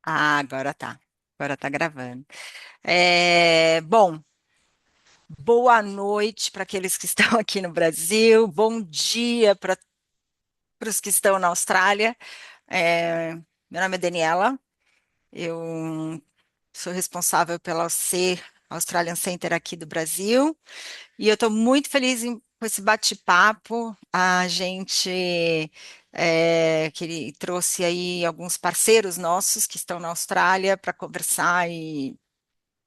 Ah, agora tá. Agora tá gravando. Bom, boa noite para aqueles que estão aqui no Brasil, bom dia para os que estão na Austrália. Meu nome é Daniela, eu sou responsável pela OC, Australian Center aqui do Brasil, e eu estou muito feliz com esse bate-papo. A gente trouxe aí alguns parceiros nossos que estão na Austrália para conversar e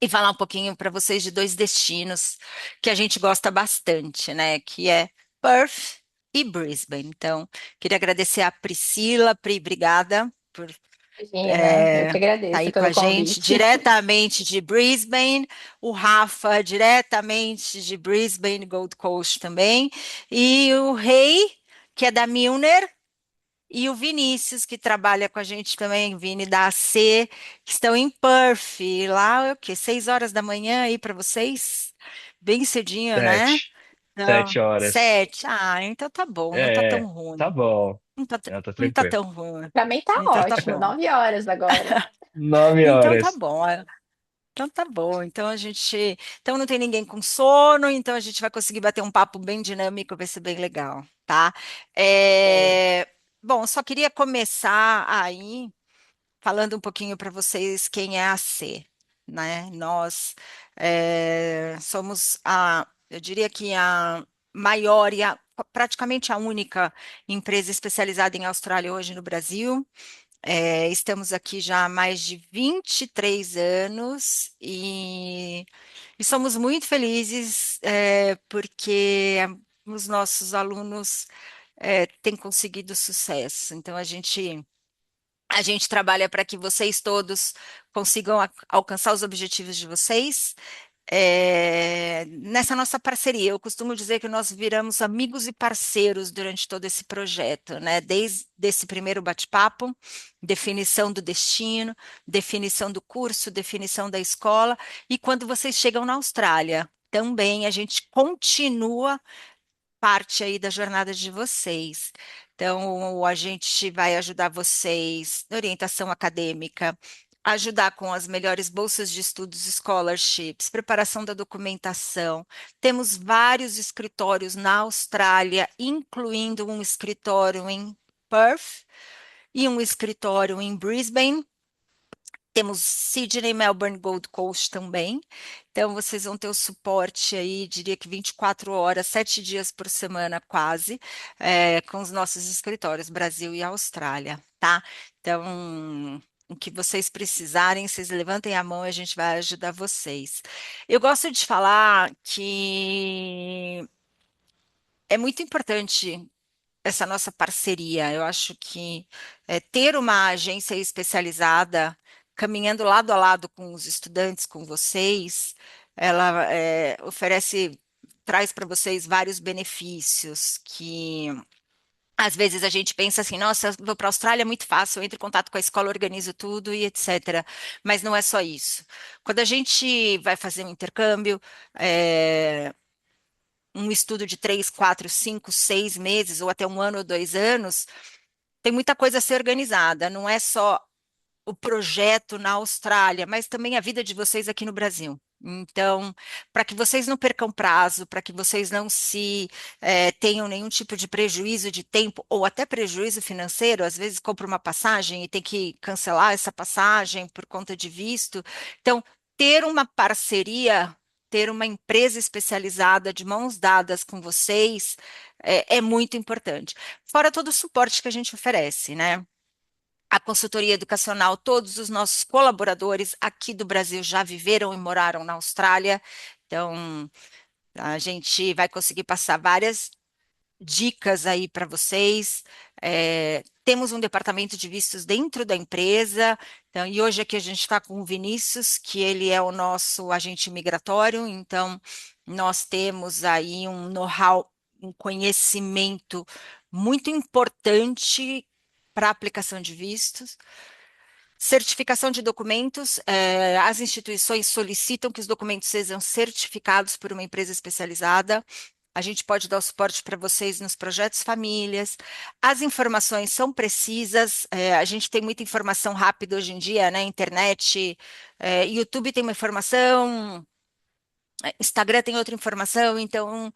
falar um pouquinho para vocês de dois destinos que a gente gosta bastante, né? Que é Perth e Brisbane. Então, queria agradecer a Priscila. Pri, obrigada por Imagina, eu que estar agradeço aí com a pelo gente, convite. diretamente de Brisbane, o Rafa, diretamente de Brisbane, Gold Coast também, e o Rei, que é da Milner, e o Vinícius, que trabalha com a gente também, Vini da AC, que estão em Perth. Lá é o quê? 6 horas da manhã aí para vocês? Bem cedinho, né? 7. Não, 7 horas. 7. Ah, então tá bom, não tá tão É, tá ruim. bom. Não tá, É, tá não tá tranquilo. tão ruim. Pra mim tá Então tá ótimo, bom. 9 horas agora. 9 Então tá horas. bom. Então tá bom. Então não tem ninguém com sono, então a gente vai conseguir bater um papo bem dinâmico, vai ser bem legal, tá? Bom, É, Bom, só queria começar aí falando um pouquinho para vocês quem é a C, né? Nós somos eu diria que a maior e praticamente a única empresa especializada em Austrália hoje no Brasil. Estamos aqui já há mais de 23 anos e somos muito felizes porque os nossos alunos têm conseguido sucesso. Então, a gente trabalha para que vocês todos consigam alcançar os objetivos de vocês. Nessa nossa parceria, eu costumo dizer que nós viramos amigos e parceiros durante todo esse projeto, né? Desde esse primeiro bate-papo, definição do destino, definição do curso, definição da escola, e quando vocês chegam na Austrália, também a gente continua parte aí da jornada de vocês. Então, a gente vai ajudar vocês na orientação acadêmica, ajudar com as melhores bolsas de estudos, scholarships, preparação da documentação. Temos vários escritórios na Austrália, incluindo um escritório em Perth e um escritório em Brisbane. Temos Sydney, Melbourne, Gold Coast também. Então, vocês vão ter o suporte aí, diria que 24 horas, 7 dias por semana, quase, com os nossos escritórios, Brasil e Austrália, tá? Então, o que vocês precisarem, vocês levantem a mão e a gente vai ajudar vocês. Eu gosto de falar que é muito importante essa nossa parceria. Eu acho que ter uma agência especializada caminhando lado a lado com os estudantes, com vocês, ela traz para vocês vários benefícios que às vezes a gente pensa assim, nossa, eu vou para a Austrália, é muito fácil, eu entro em contato com a escola, organizo tudo e etc. Mas não é só isso. Quando a gente vai fazer um intercâmbio, é, um estudo de 3, 4, 5, 6 meses, ou até um ano ou 2 anos, tem muita coisa a ser organizada. Não é só o projeto na Austrália, mas também a vida de vocês aqui no Brasil. Então, para que vocês não percam prazo, para que vocês não tenham nenhum tipo de prejuízo de tempo ou até prejuízo financeiro, às vezes compra uma passagem e tem que cancelar essa passagem por conta de visto. Então, ter uma parceria, ter uma empresa especializada de mãos dadas com vocês é muito importante. Fora todo o suporte que a gente oferece, né? A consultoria educacional, todos os nossos colaboradores aqui do Brasil já viveram e moraram na Austrália, então a gente vai conseguir passar várias dicas aí para vocês. Temos um departamento de vistos dentro da empresa, então, e hoje aqui a gente está com o Vinícius, que ele é o nosso agente migratório, então nós temos aí um know-how, um conhecimento muito importante para a aplicação de vistos. Certificação de documentos, as instituições solicitam que os documentos sejam certificados por uma empresa especializada. A gente pode dar o suporte para vocês nos projetos famílias. As informações são precisas. A gente tem muita informação rápida hoje em dia, né? Internet, YouTube tem uma informação, Instagram tem outra informação. Então,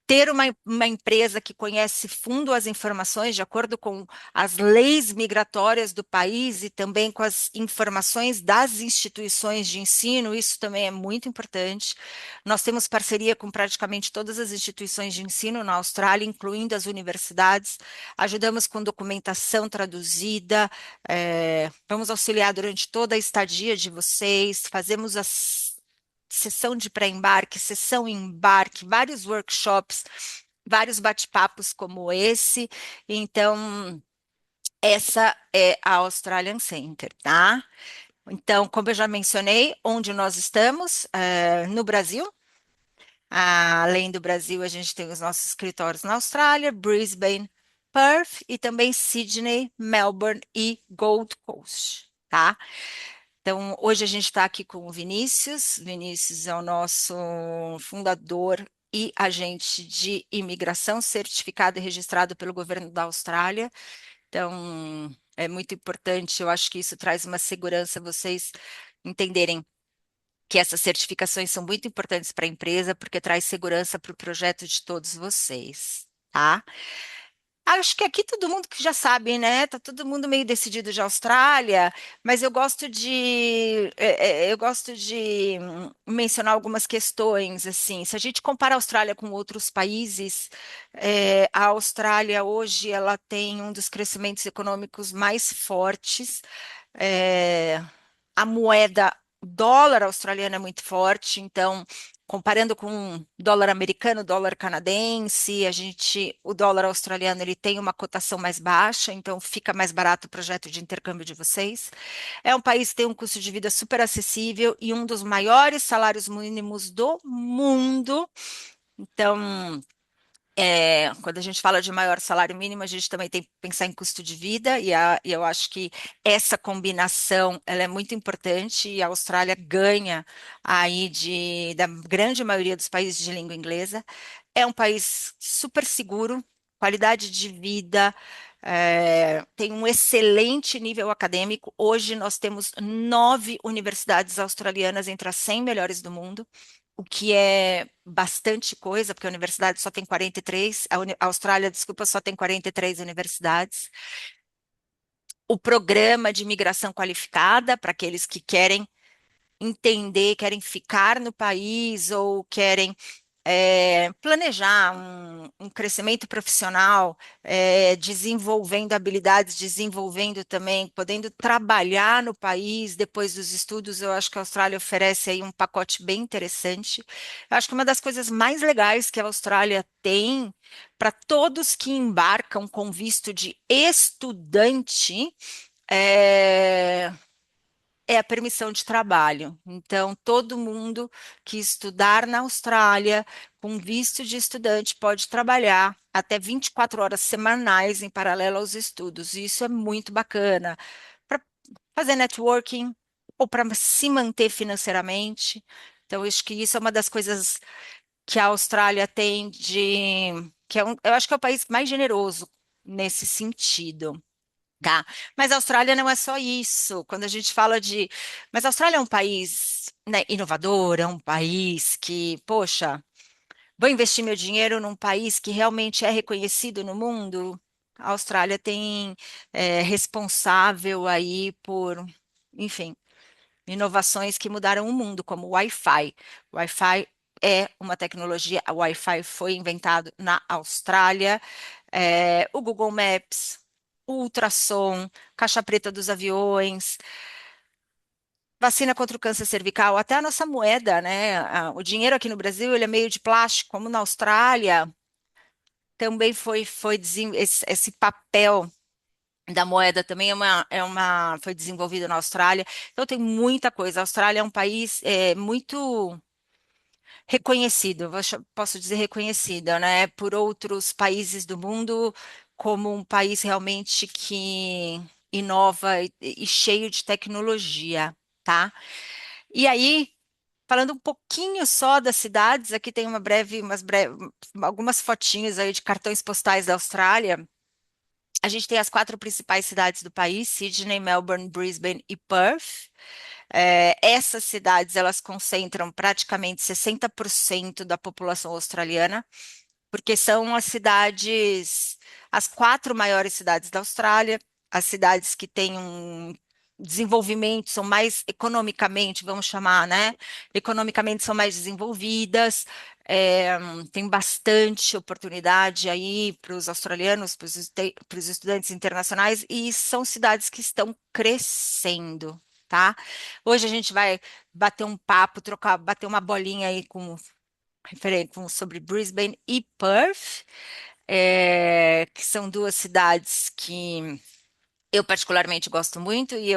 ter uma empresa que conhece fundo as informações, de acordo com as leis migratórias do país e também com as informações das instituições de ensino, isso também é muito importante. Nós temos parceria com praticamente todas as instituições de ensino na Austrália, incluindo as universidades. Ajudamos com documentação traduzida, vamos auxiliar durante toda a estadia de vocês, fazemos as sessão de pré-embarque, sessão embarque, vários workshops, vários bate-papos como esse. Então, essa é a Australian Center, tá? Então, como eu já mencionei, onde nós estamos, no Brasil. Além do Brasil, a gente tem os nossos escritórios na Austrália, Brisbane, Perth e também Sydney, Melbourne e Gold Coast, tá? Então, hoje a gente está aqui com o Vinícius. Vinícius é o nosso fundador e agente de imigração certificado e registrado pelo governo da Austrália. Então, é muito importante, eu acho que isso traz uma segurança, vocês entenderem que essas certificações são muito importantes para a empresa, porque traz segurança para o projeto de todos vocês, tá? Acho que aqui todo mundo que já sabe, né? Tá todo mundo meio decidido de Austrália, mas eu gosto de mencionar algumas questões assim. Se a gente compara a Austrália com outros países, a Austrália hoje ela tem um dos crescimentos econômicos mais fortes. é, a moeda dólar australiano é muito forte, então, comparando com o dólar americano, dólar canadense, o dólar australiano ele tem uma cotação mais baixa, então fica mais barato o projeto de intercâmbio de vocês. É um país que tem um custo de vida super acessível e um dos maiores salários mínimos do mundo. Então, quando a gente fala de maior salário mínimo, a gente também tem que pensar em custo de vida, e eu acho que essa combinação ela é muito importante, e a Austrália ganha aí da grande maioria dos países de língua inglesa. É um país super seguro, qualidade de vida, tem um excelente nível acadêmico. Hoje nós temos 9 universidades australianas entre as 100 melhores do mundo, o que é bastante coisa, porque a universidade só tem 43, a Austrália, desculpa, só tem 43 universidades. O programa de imigração qualificada, para aqueles que querem entender, querem ficar no país ou querem planejar um crescimento profissional, desenvolvendo habilidades, desenvolvendo também, podendo trabalhar no país depois dos estudos. Eu acho que a Austrália oferece aí um pacote bem interessante. Eu acho que uma das coisas mais legais que a Austrália tem para todos que embarcam com visto de estudante é, é a permissão de trabalho. Então, todo mundo que estudar na Austrália com visto de estudante pode trabalhar até 24 horas semanais em paralelo aos estudos. E isso é muito bacana para fazer networking ou para se manter financeiramente. Então, eu acho que isso é uma das coisas que a Austrália tem eu acho que é o país mais generoso nesse sentido. Tá, mas a Austrália não é só isso. Quando a gente fala mas a Austrália é um país, né, inovador, é um país que, poxa, vou investir meu dinheiro num país que realmente é reconhecido no mundo. A Austrália tem responsável aí por, enfim, inovações que mudaram o mundo, como o Wi-Fi. O Wi-Fi é uma tecnologia, o Wi-Fi foi inventado na Austrália, o Google Maps, o ultrassom, caixa preta dos aviões, vacina contra o câncer cervical, até a nossa moeda, né? O dinheiro aqui no Brasil, ele é meio de plástico, como na Austrália, também esse papel da moeda também foi desenvolvido na Austrália. Então tem muita coisa. A Austrália é um país muito reconhecido, posso dizer reconhecido, né, por outros países do mundo como um país realmente que inova e cheio de tecnologia, tá? E aí falando um pouquinho só das cidades, aqui tem algumas fotinhas aí de cartões postais da Austrália. A gente tem as quatro principais cidades do país: Sydney, Melbourne, Brisbane e Perth. Essas cidades elas concentram praticamente 60% da população australiana, porque são as quatro maiores cidades da Austrália, as cidades que têm um desenvolvimento, são mais economicamente, vamos chamar, né? Economicamente são mais desenvolvidas, é, tem bastante oportunidade aí para os australianos, para os estudantes internacionais, e são cidades que estão crescendo. Tá? Hoje a gente vai bater um papo, bater uma bolinha aí sobre Brisbane e Perth, que são duas cidades que eu particularmente gosto muito e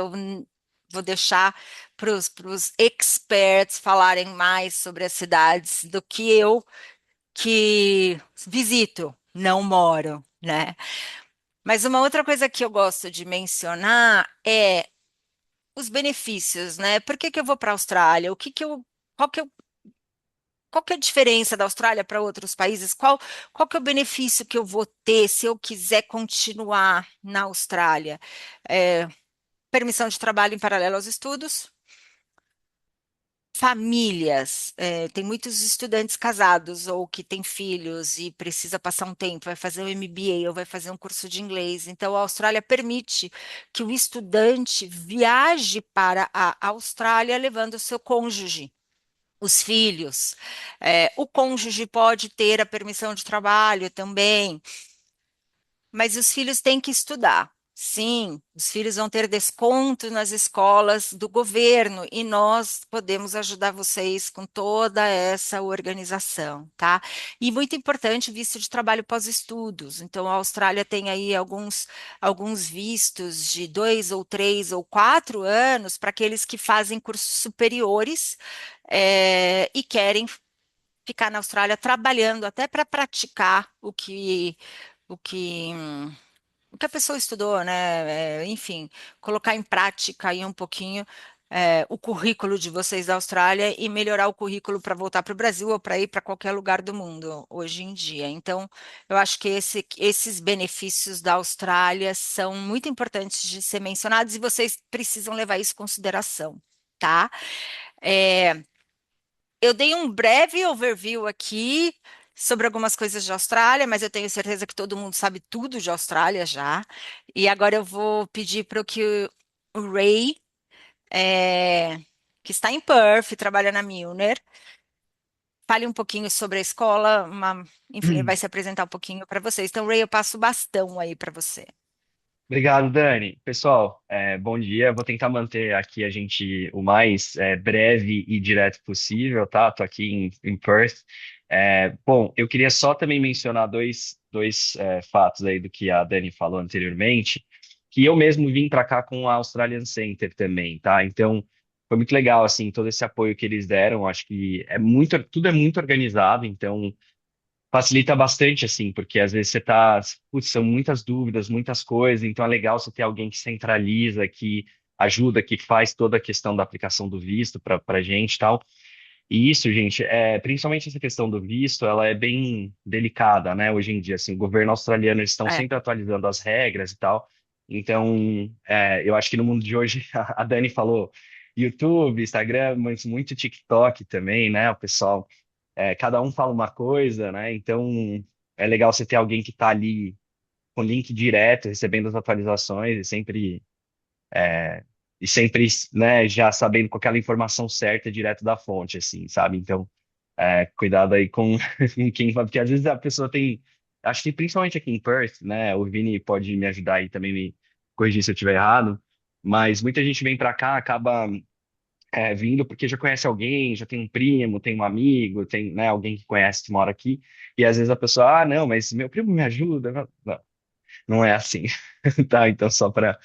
vou deixar para os experts falarem mais sobre as cidades do que eu, que visito, não moro, né? Mas uma outra coisa que eu gosto de mencionar é os benefícios, né? Por que que eu vou para a Austrália? Qual que é qual que é a diferença da Austrália para outros países? Qual que é o benefício que eu vou ter se eu quiser continuar na Austrália? É, permissão de trabalho em paralelo aos estudos. Famílias, tem muitos estudantes casados ou que têm filhos e precisa passar um tempo, vai fazer um MBA ou vai fazer um curso de inglês. Então, a Austrália permite que o estudante viaje para a Austrália levando o seu cônjuge, os filhos. O cônjuge pode ter a permissão de trabalho também, mas os filhos têm que estudar. Sim, os filhos vão ter desconto nas escolas do governo e nós podemos ajudar vocês com toda essa organização, tá? E muito importante, visto de trabalho pós-estudos. Então, a Austrália tem aí alguns vistos de 2 ou 3 ou 4 anos para aqueles que fazem cursos superiores, e querem ficar na Austrália trabalhando até para praticar o que o que a pessoa estudou, né? Enfim, colocar em prática aí um pouquinho o currículo de vocês da Austrália e melhorar o currículo para voltar para o Brasil ou para ir para qualquer lugar do mundo hoje em dia. Então, eu acho que esses benefícios da Austrália são muito importantes de ser mencionados e vocês precisam levar isso em consideração, tá? É, eu dei um breve overview aqui sobre algumas coisas de Austrália, mas eu tenho certeza que todo mundo sabe tudo de Austrália já. E agora eu vou pedir para que o Ray, é, que está em Perth, trabalha na Milner, fale um pouquinho sobre a escola, enfim, ele vai se apresentar um pouquinho para vocês. Então, Ray, eu passo o bastão aí para você. Obrigado, Dani. Pessoal, bom dia. Vou tentar manter aqui a gente o mais breve e direto possível, tá? Tô aqui em Perth. Bom, eu queria só também mencionar dois fatos aí do que a Dani falou anteriormente, que eu mesmo vim para cá com a Australian Center também, tá? Então, foi muito legal, assim, todo esse apoio que eles deram. Acho que tudo é muito organizado, então facilita bastante, assim, porque às vezes você tá, putz, são muitas dúvidas, muitas coisas, então é legal você ter alguém que centraliza, que ajuda, que faz toda a questão da aplicação do visto para gente e tal. E isso, gente, principalmente essa questão do visto, ela é bem delicada, né, hoje em dia, assim, o governo australiano, eles estão É, sempre atualizando as regras e tal, então, eu acho que no mundo de hoje, a Dani falou YouTube, Instagram, mas muito TikTok também, né, o pessoal cada um fala uma coisa, né? Então é legal você ter alguém que está ali com link direto, recebendo as atualizações e sempre, né, já sabendo com aquela informação certa direto da fonte, assim, sabe? Então, cuidado aí com, com quem fala, porque às vezes a pessoa tem, acho que principalmente aqui em Perth, né? O Vini pode me ajudar aí também me corrigir se eu estiver errado, mas muita gente vem para cá, acaba vindo porque já conhece alguém, já tem um primo, tem um amigo, tem, né, alguém que conhece que mora aqui, e às vezes a pessoa, não, mas meu primo me ajuda. Não, não, não é assim, tá? Então, só para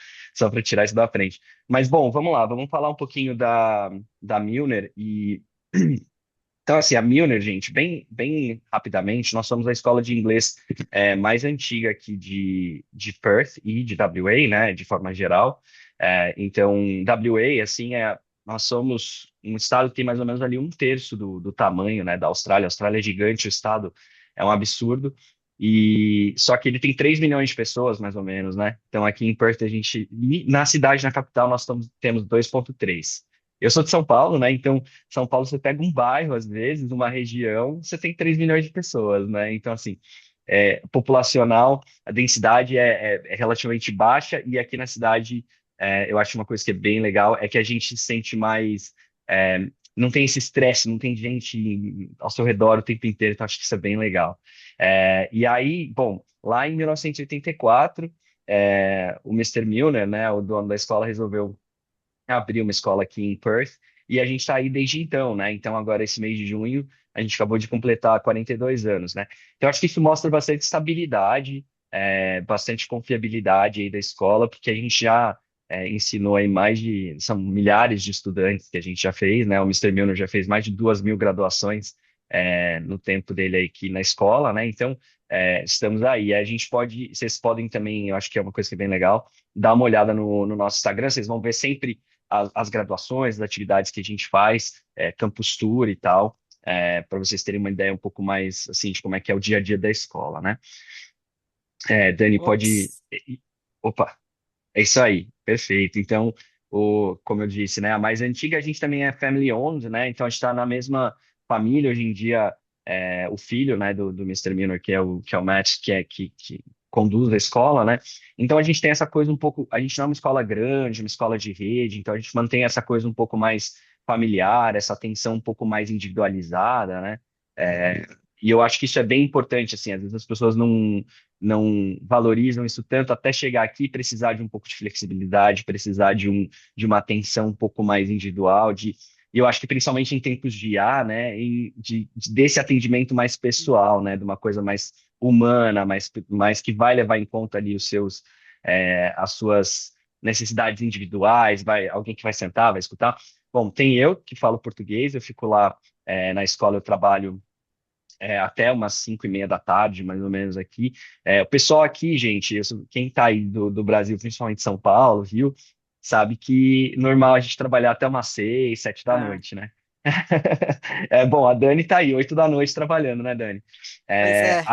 tirar isso da frente. Mas, bom, vamos lá, vamos falar um pouquinho da Milner e. Então, assim, a Milner, gente, bem, bem rapidamente, nós somos a escola de inglês mais antiga aqui de Perth e de WA, né, de forma geral. Então, WA, assim, nós somos um estado que tem mais ou menos ali um terço do tamanho, né, da Austrália. A Austrália é gigante, o estado é um absurdo. E só que ele tem 3 milhões de pessoas, mais ou menos, né? Então aqui em Perth na cidade, na capital, temos 2,3. Eu sou de São Paulo, né? Então São Paulo você pega um bairro, às vezes, uma região, você tem 3 milhões de pessoas, né? Então assim, populacional, a densidade é relativamente baixa e aqui na cidade eu acho uma coisa que é bem legal é que a gente se sente mais é, não tem esse estresse, não tem gente ao seu redor o tempo inteiro, então acho que isso é bem legal. E aí, bom, lá em 1984, o Mister Milner, né, o dono da escola, resolveu abrir uma escola aqui em Perth e a gente está aí desde então, né? Então, agora, esse mês de junho, a gente acabou de completar 42 anos, né? Então, acho que isso mostra bastante estabilidade, bastante confiabilidade aí da escola, porque a gente já ensinou aí são milhares de estudantes que a gente já fez, né? O Mister Milner já fez mais de 2.000 graduações no tempo dele aí aqui na escola, né? Então, estamos aí. Vocês podem também, eu acho que é uma coisa que é bem legal, dar uma olhada no nosso Instagram, vocês vão ver sempre as graduações, as atividades que a gente faz, campus tour e tal, para vocês terem uma ideia um pouco mais assim de como é que é o dia a dia da escola, né? Dani, pode. Nossa. Opa, é isso aí, perfeito. Então, como eu disse, né, a mais antiga a gente também é family owned, né? Então a gente está na mesma família hoje em dia. O filho, né, do Mister Miller, que é o Matt, que conduz a escola, né? Então a gente tem essa coisa um pouco. A gente não é uma escola grande, uma escola de rede, então a gente mantém essa coisa um pouco mais familiar, essa atenção um pouco mais individualizada, né? É, e eu acho que isso é bem importante, assim, às vezes as pessoas não valorizam isso tanto até chegar aqui e precisar de um pouco de flexibilidade, precisar de uma atenção um pouco mais individual, e eu acho que principalmente em tempos de IA, né, desse atendimento mais pessoal, né, de uma coisa mais humana, mais que vai levar em conta ali as suas necessidades individuais, alguém que vai sentar, vai escutar. Bom, tem eu que falo português, eu fico lá na escola, eu trabalho até umas 5:30 da tarde, mais ou menos aqui. O pessoal aqui, gente, quem está aí do Brasil, principalmente São Paulo, Rio, sabe que normal a gente trabalhar até umas 6, 7 da Ah, noite, né? Bom, a Dani tá aí, 8 da noite trabalhando, né, Dani? pois é.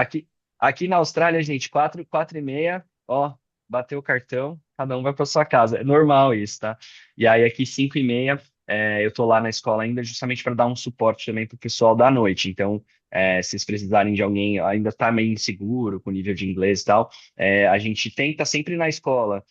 Aqui na Austrália, gente, 4:30, ó, bateu o cartão, cada um vai para sua casa. É normal isso, tá? E aí aqui 5:30, eu tô lá na escola ainda justamente para dar um suporte também pro pessoal da noite. Então, se vocês precisarem de alguém, ainda está meio inseguro com o nível de inglês e tal, a gente tenta sempre na escola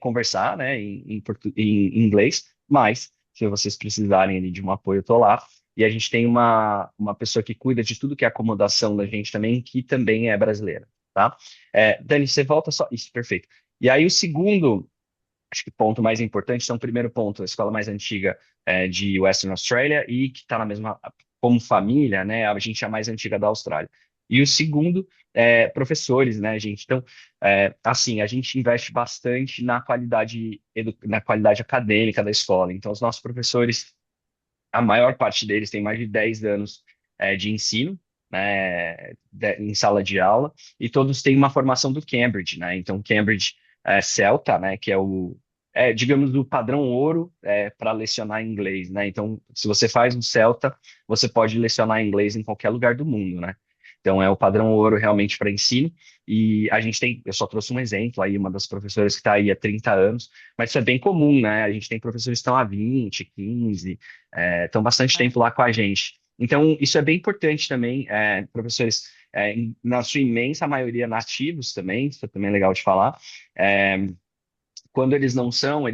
conversar, né, em inglês, mas se vocês precisarem ali de um apoio, eu tô lá. E a gente tem uma pessoa que cuida de tudo que é acomodação da gente também, que também é brasileira, tá? Dani, você volta só. Isso, perfeito. E aí o segundo, acho que ponto mais importante, então, o primeiro ponto, a escola mais antiga de Western Australia e que está na mesma, como família, né? A gente é a mais antiga da Austrália. E o segundo, professores, né, gente? Então, assim, a gente investe bastante na qualidade acadêmica da escola. Então, os nossos professores, a maior parte deles tem mais de 10 anos de ensino, né, em sala de aula, e todos têm uma formação do Cambridge, né? Então, Cambridge Celta, né, que digamos, o padrão ouro para lecionar inglês, né? Então, se você faz um Celta, você pode lecionar inglês em qualquer lugar do mundo, né? Então, é o padrão ouro realmente para ensino. E a gente eu só trouxe um exemplo aí, uma das professoras que está aí há 30 anos, mas isso é bem comum, né? A gente tem professores que estão há 20, 15, estão bastante É. tempo lá com a gente. Então, isso é bem importante também, professores, na sua imensa maioria nativos também, isso também é legal de falar. É, Quando eles não são,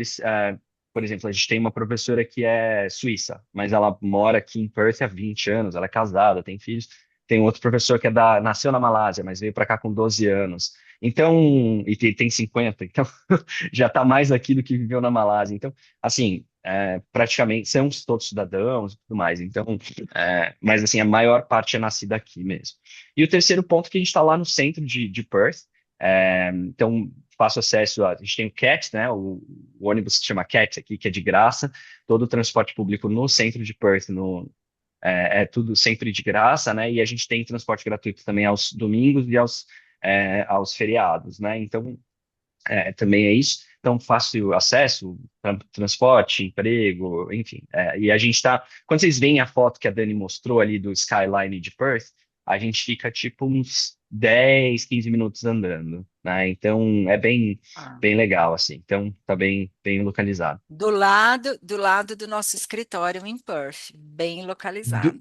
por exemplo, a gente tem uma professora que é suíça, mas ela mora aqui em Perth há 20 anos, ela é casada, tem filhos. Tem outro professor que nasceu na Malásia, mas veio para cá com 12 anos. Então, e tem 50, então já está mais aqui do que viveu na Malásia. Então, assim, praticamente são todos cidadãos e tudo mais. Então, mas assim, a maior parte é nascida aqui mesmo. E o terceiro ponto é que a gente está lá no centro de Perth. Então, fácil acesso a gente tem o CAT, né? O ônibus que chama CAT aqui, que é de graça. Todo o transporte público no centro de Perth, é tudo sempre de graça, né? E a gente tem transporte gratuito também aos domingos e aos feriados, né? Então, também é isso. Então, fácil acesso, transporte, emprego, enfim. E a gente está. Quando vocês veem a foto que a Dani mostrou ali do skyline de Perth, a gente fica tipo uns 10, 15 minutos andando, né? Então, é bem, Ah. bem legal, assim. Então, tá bem, bem localizado. Do lado do nosso escritório em Perth, bem Do- localizado.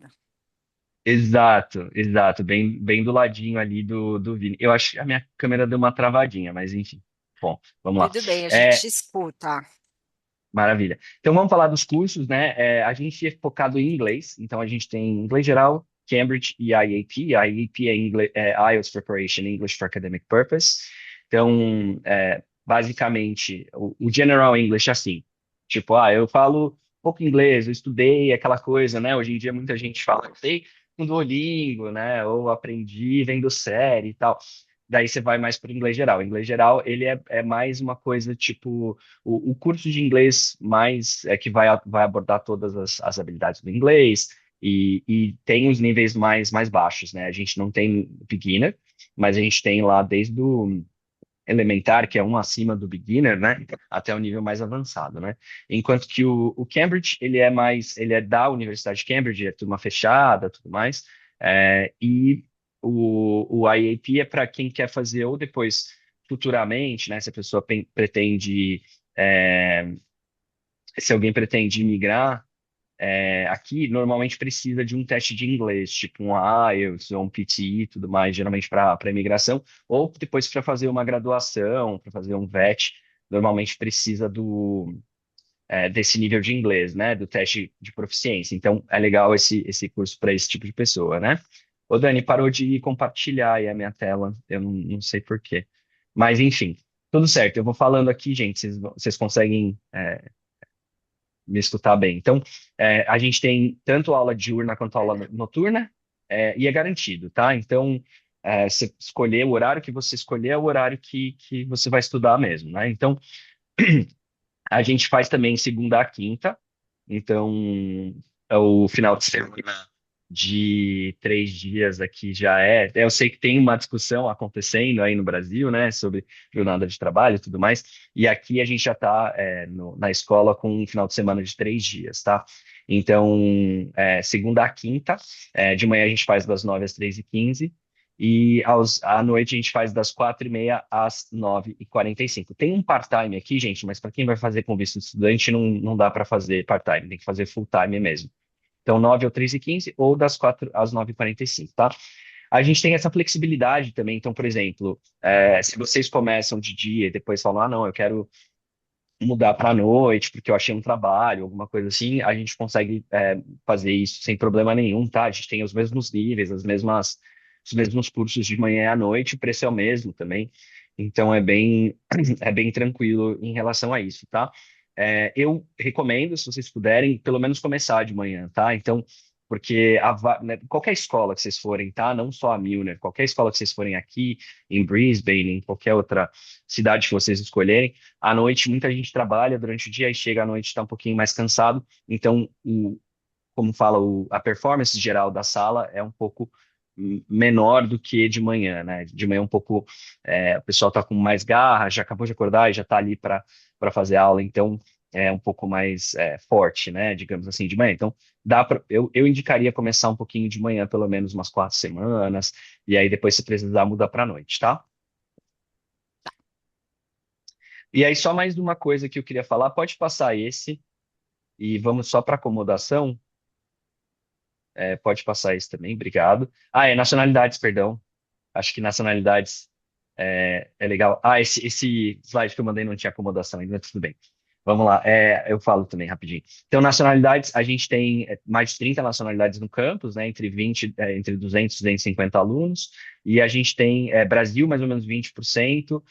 exato, exato. Bem, bem do ladinho ali do Vini. Eu acho que a minha câmera deu uma travadinha, mas enfim. Bom, vamos lá. Tudo bem, a gente É, te escuta. Maravilha. Então vamos falar dos cursos, né? A gente é focado em inglês, então a gente tem inglês geral, Cambridge e IAP. A IAP é IELTS Preparation English for Academic Purpose. Então, basicamente, o General English é assim, tipo, eu falo pouco inglês, eu estudei aquela coisa, né? Hoje em dia muita gente fala, eu sei no Duolingo, né? Ou aprendi vendo série e tal. Daí você vai mais para o inglês geral. O inglês geral, ele é mais uma coisa tipo o curso de inglês mais que vai abordar todas as habilidades do inglês e tem os níveis mais baixos, né? A gente não tem beginner, mas a gente tem lá desde o elementar, que é um acima do beginner, né? Até o nível mais avançado, né? Enquanto que o Cambridge, ele é da Universidade de Cambridge, é turma fechada, tudo mais, e o IAP é para quem quer fazer ou depois futuramente, né? Se a pessoa pretende é, se alguém pretende migrar, aqui normalmente precisa de um teste de inglês, tipo um IELTS ou um PTE e tudo mais, geralmente para imigração, ou depois para fazer uma graduação, para fazer um VET, normalmente precisa desse nível de inglês, né? Do teste de proficiência. Então é legal esse curso para esse tipo de pessoa, né? Ô, Dani, parou de compartilhar aí a minha tela, eu não sei por quê. Mas enfim, tudo certo. Eu vou falando aqui, gente, vocês conseguem me escutar bem. Então, a gente tem tanto aula diurna quanto aula noturna, e é garantido, tá? Então, você escolher o horário que você escolher é o horário que você vai estudar mesmo, né? Então, a gente faz também segunda a quinta, então é o final de semana de 3 dias aqui já é. Eu sei que tem uma discussão acontecendo aí no Brasil, né, sobre jornada de trabalho e tudo mais, e aqui a gente já está na escola com um final de semana de 3 dias, tá? Então, segunda a quinta, de manhã a gente faz das 9 às 3h15, e à noite a gente faz das 4h30 às 9h45. Tem um part-time aqui, gente, mas para quem vai fazer com visto de estudante, não dá para fazer part-time, tem que fazer full-time mesmo. Então, 9 ou 3h15 ou das 4 às 9h45, tá? A gente tem essa flexibilidade também. Então, por exemplo, se vocês começam de dia e depois falam, não, eu quero mudar para a noite porque eu achei um trabalho, alguma coisa assim, a gente consegue fazer isso sem problema nenhum, tá? A gente tem os mesmos níveis, os mesmos cursos de manhã e à noite, o preço é o mesmo também. Então é bem tranquilo em relação a isso, tá? Eu recomendo, se vocês puderem, pelo menos começar de manhã, tá? Então, porque né, qualquer escola que vocês forem, tá? Não só a Milner, qualquer escola que vocês forem aqui, em Brisbane, em qualquer outra cidade que vocês escolherem, à noite muita gente trabalha durante o dia e chega à noite está um pouquinho mais cansado, então como fala a performance geral da sala é um pouco menor do que de manhã, né? De manhã um pouco o pessoal está com mais garra, já acabou de acordar e já está ali para fazer aula, então é um pouco mais forte, né? Digamos assim, de manhã. Então eu indicaria começar um pouquinho de manhã, pelo menos umas 4 semanas, e aí depois se precisar muda para a noite, tá? E aí só mais uma coisa que eu queria falar, pode passar esse e vamos só para acomodação. Pode passar esse também, obrigado. Nacionalidades, perdão. Acho que nacionalidades é legal. Esse slide que eu mandei não tinha acomodação ainda, mas tudo bem. Vamos lá, eu falo também rapidinho. Então, nacionalidades, a gente tem mais de 30 nacionalidades no campus, né, entre 200 e 250 alunos, e a gente tem Brasil, mais ou menos 20%,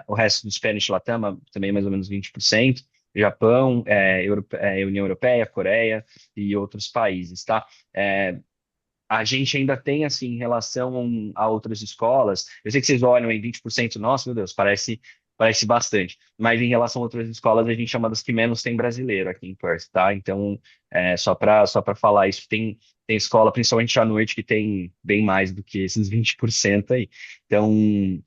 o resto do Spanish Latam também mais ou menos 20%, Japão, União Europeia, Coreia e outros países, tá? A gente ainda tem, assim, em relação a outras escolas, eu sei que vocês olham em 20%, nossa, meu Deus, parece bastante, mas em relação a outras escolas, a gente é uma das que menos tem brasileiro aqui em Perth, tá? Então, só para falar isso, tem escola, principalmente à noite, que tem bem mais do que esses 20% aí. Então,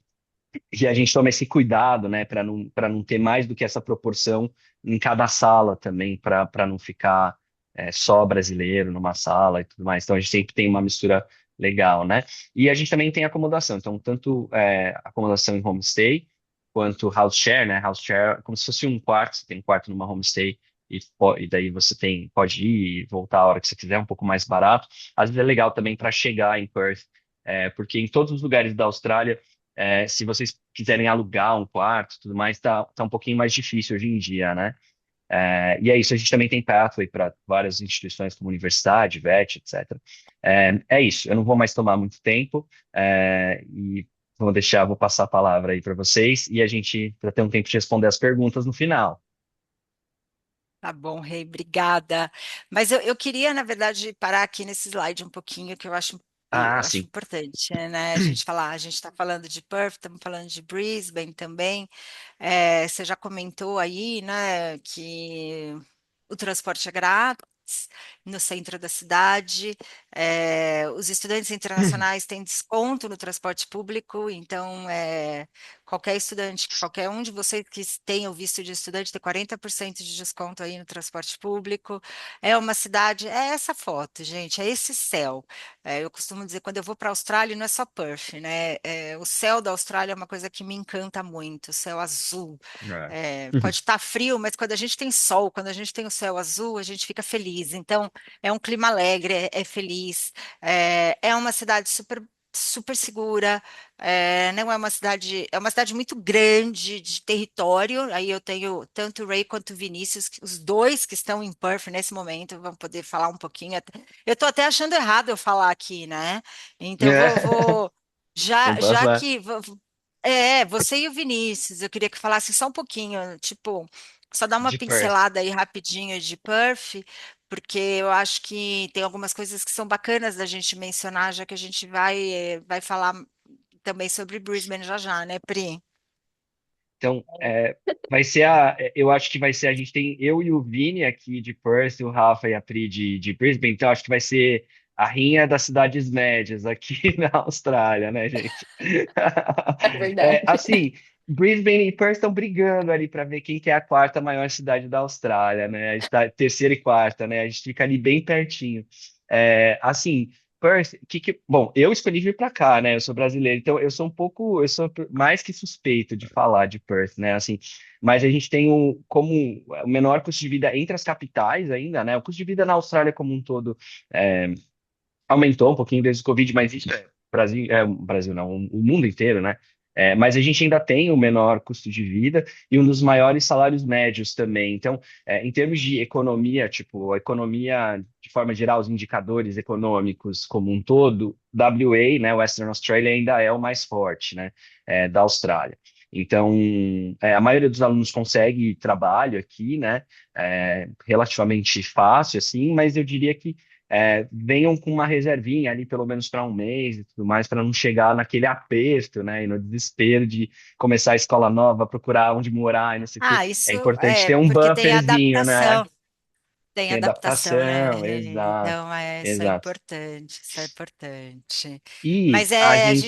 E a gente toma esse cuidado, né, para não ter mais do que essa proporção em cada sala também, para não ficar só brasileiro numa sala e tudo mais. Então a gente sempre tem uma mistura legal, né? E a gente também tem acomodação, então tanto acomodação em homestay quanto house share, né? House share é como se fosse um quarto, você tem um quarto numa homestay e daí você pode ir e voltar a hora que você quiser, um pouco mais barato. Às vezes é legal também para chegar em Perth, porque em todos os lugares da Austrália se vocês quiserem alugar um quarto, e tudo mais, tá um pouquinho mais difícil hoje em dia, né? E é isso, a gente também tem pathway para várias instituições como universidade, VET, etc. É isso, eu não vou mais tomar muito tempo e vou passar a palavra aí para vocês e a gente para ter um tempo de responder as perguntas no final. Tá bom, Rei, obrigada. Mas eu queria, na verdade, parar aqui nesse slide um pouquinho, que Ah, eu acho sim. importante, né? A gente está falando de Perth, estamos falando de Brisbane também. Você já comentou aí, né, que o transporte é grátis no centro da cidade. Os estudantes internacionais têm desconto no transporte público, então qualquer estudante, qualquer um de vocês que tenha o visto de estudante tem 40% de desconto aí no transporte público. É uma cidade, é essa foto, gente, é esse céu. Eu costumo dizer, quando eu vou para a Austrália, não é só Perth, né? O céu da Austrália é uma coisa que me encanta muito, o céu azul. É. Pode estar frio, mas quando a gente tem sol, quando a gente tem o céu azul, a gente fica feliz. Então, é um clima alegre, é feliz. É uma cidade super segura. Não é uma cidade muito grande de território. Aí eu tenho tanto o Ray quanto o Vinícius, os dois que estão em Perth nesse momento, vão poder falar um pouquinho. Eu estou até achando errado eu falar aqui, né? Então, Não já passa que você e o Vinícius, eu queria que falasse só um pouquinho, tipo, só dar uma de Perth. pincelada aí rapidinho de Perth, porque eu acho que tem algumas coisas que são bacanas da gente mencionar, já que a gente vai falar também sobre Brisbane já já, né, Pri? Então, eu acho que vai ser, a gente tem eu e o Vini aqui de Perth, o Rafa e a Pri de Brisbane, então acho que vai ser a rinha das cidades médias aqui na Austrália, né, gente? É verdade. Assim, Brisbane e Perth estão brigando ali para ver quem que é a quarta maior cidade da Austrália, né? A gente tá terceira e quarta, né? A gente fica ali bem pertinho. Assim, Perth, bom, eu escolhi vir para cá, né? Eu sou brasileiro, então eu sou mais que suspeito de falar de Perth, né? Assim, mas a gente tem como o menor custo de vida entre as capitais ainda, né? O custo de vida na Austrália como um todo é, aumentou um pouquinho desde o Covid, mas isso Brasil não, o mundo inteiro, né? Mas a gente ainda tem o menor custo de vida e um dos maiores salários médios também. Então, em termos de economia, tipo, a economia de forma geral, os indicadores econômicos como um todo, WA, né, Western Australia ainda é o mais forte, né, da Austrália. Então, a maioria dos alunos consegue trabalho aqui, né, relativamente fácil, assim, mas eu diria que venham com uma reservinha ali, pelo menos para um mês e tudo mais, para não chegar naquele aperto, né? E no desespero de começar a escola nova, procurar onde morar e não sei o quê. Ah, É isso importante é ter um porque tem bufferzinho, né? tem Tem adaptação, né? adaptação, exato, Então, isso é exato. importante, isso é importante. E Mas a gente.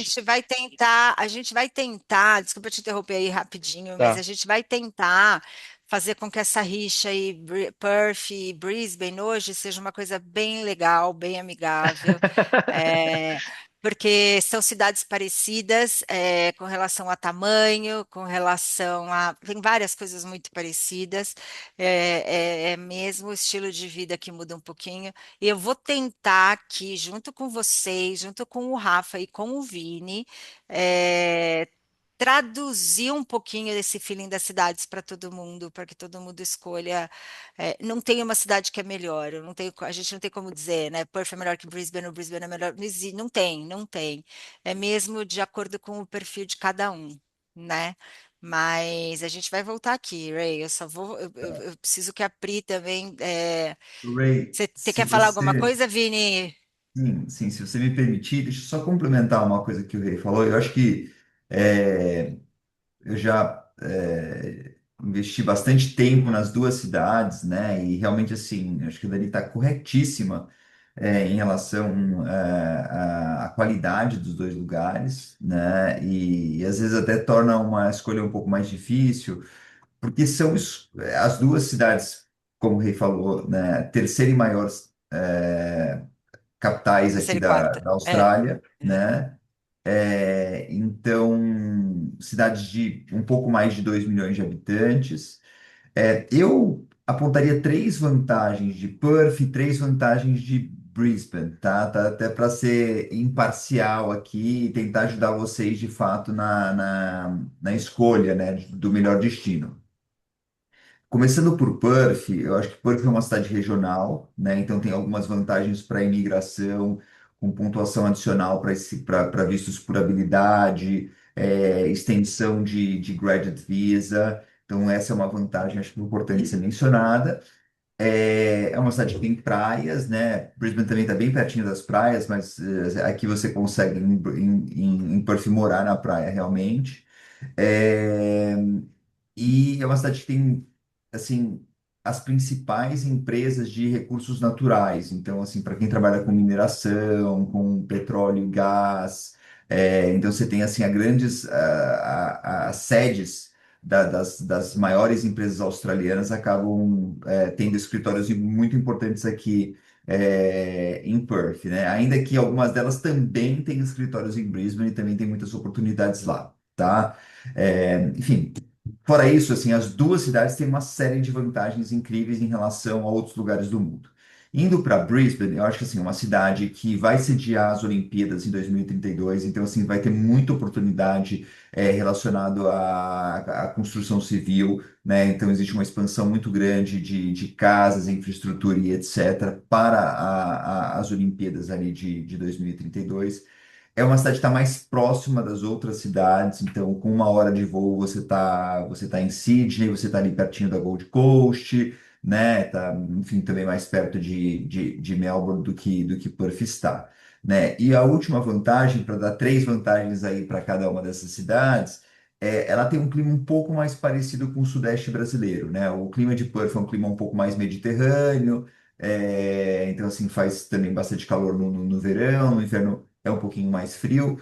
a gente vai tentar, desculpa te interromper aí rapidinho, mas a Tá. gente vai tentar fazer com que essa rixa aí, Perth e Brisbane hoje seja uma coisa bem legal, bem amigável. É, porque são cidades parecidas, com relação a tamanho, com relação a. Tem várias coisas muito parecidas, é mesmo o estilo de vida que muda um pouquinho. E eu vou tentar aqui, junto com vocês, junto com o Rafa e com o Vini, é, traduzir um pouquinho desse feeling das cidades para todo mundo, para que todo mundo escolha. Não tem uma cidade que é melhor, eu não tenho, a gente não tem como dizer, né? Perth é melhor que Brisbane, ou Brisbane é melhor. Não tem, não tem. É mesmo de acordo com o perfil de cada um, né? Mas a gente vai voltar aqui, Ray. Eu só vou. Eu preciso que a Pri também. Ray, Você se quer falar alguma você, coisa, Vini? sim, se você me permitir, deixa eu só complementar uma coisa que o Rei falou. Eu acho que eu já investi bastante tempo nas duas cidades, né? E realmente, assim, acho que a Dani está corretíssima em relação à qualidade dos dois lugares, né? E às vezes até torna uma escolha um pouco mais difícil, porque são as duas cidades, como o Rei falou, né, terceira e maior capitais aqui Terceira e da quarta. É. Austrália, né? Então, cidades de um pouco mais de 2 milhões de habitantes. Eu apontaria três vantagens de Perth e três vantagens de Brisbane, tá? Tá até para ser imparcial aqui e tentar ajudar vocês de fato na escolha, né, do melhor destino. Começando por Perth, eu acho que Perth é uma cidade regional, né? Então tem algumas vantagens para a imigração, com pontuação adicional para vistos por habilidade, extensão de graduate visa. Então essa é uma vantagem, acho que importante ser mencionada. É uma cidade que tem praias, né? Brisbane também está bem pertinho das praias, mas aqui você consegue em Perth morar na praia realmente. É, e é uma cidade que tem, assim, as principais empresas de recursos naturais. Então, assim, para quem trabalha com mineração, com petróleo e gás, então você tem, assim, as sedes das maiores empresas australianas acabam tendo escritórios muito importantes aqui em Perth, né? Ainda que algumas delas também têm escritórios em Brisbane e também tem muitas oportunidades lá, tá? Enfim, fora isso, assim, as duas cidades têm uma série de vantagens incríveis em relação a outros lugares do mundo. Indo para Brisbane, eu acho que assim, é uma cidade que vai sediar as Olimpíadas em 2032, então assim, vai ter muita oportunidade relacionado à construção civil, né? Então existe uma expansão muito grande de casas, infraestrutura e etc. para as Olimpíadas ali de 2032. É uma cidade que está mais próxima das outras cidades, então com 1 hora de voo você tá em Sydney, você está ali pertinho da Gold Coast, né? Tá, enfim, também mais perto de Melbourne do que Perth está, né? E a última vantagem, para dar três vantagens aí para cada uma dessas cidades, ela tem um clima um pouco mais parecido com o Sudeste brasileiro, né? O clima de Perth é um clima um pouco mais mediterrâneo, então assim faz também bastante calor no verão, no inverno é um pouquinho mais frio,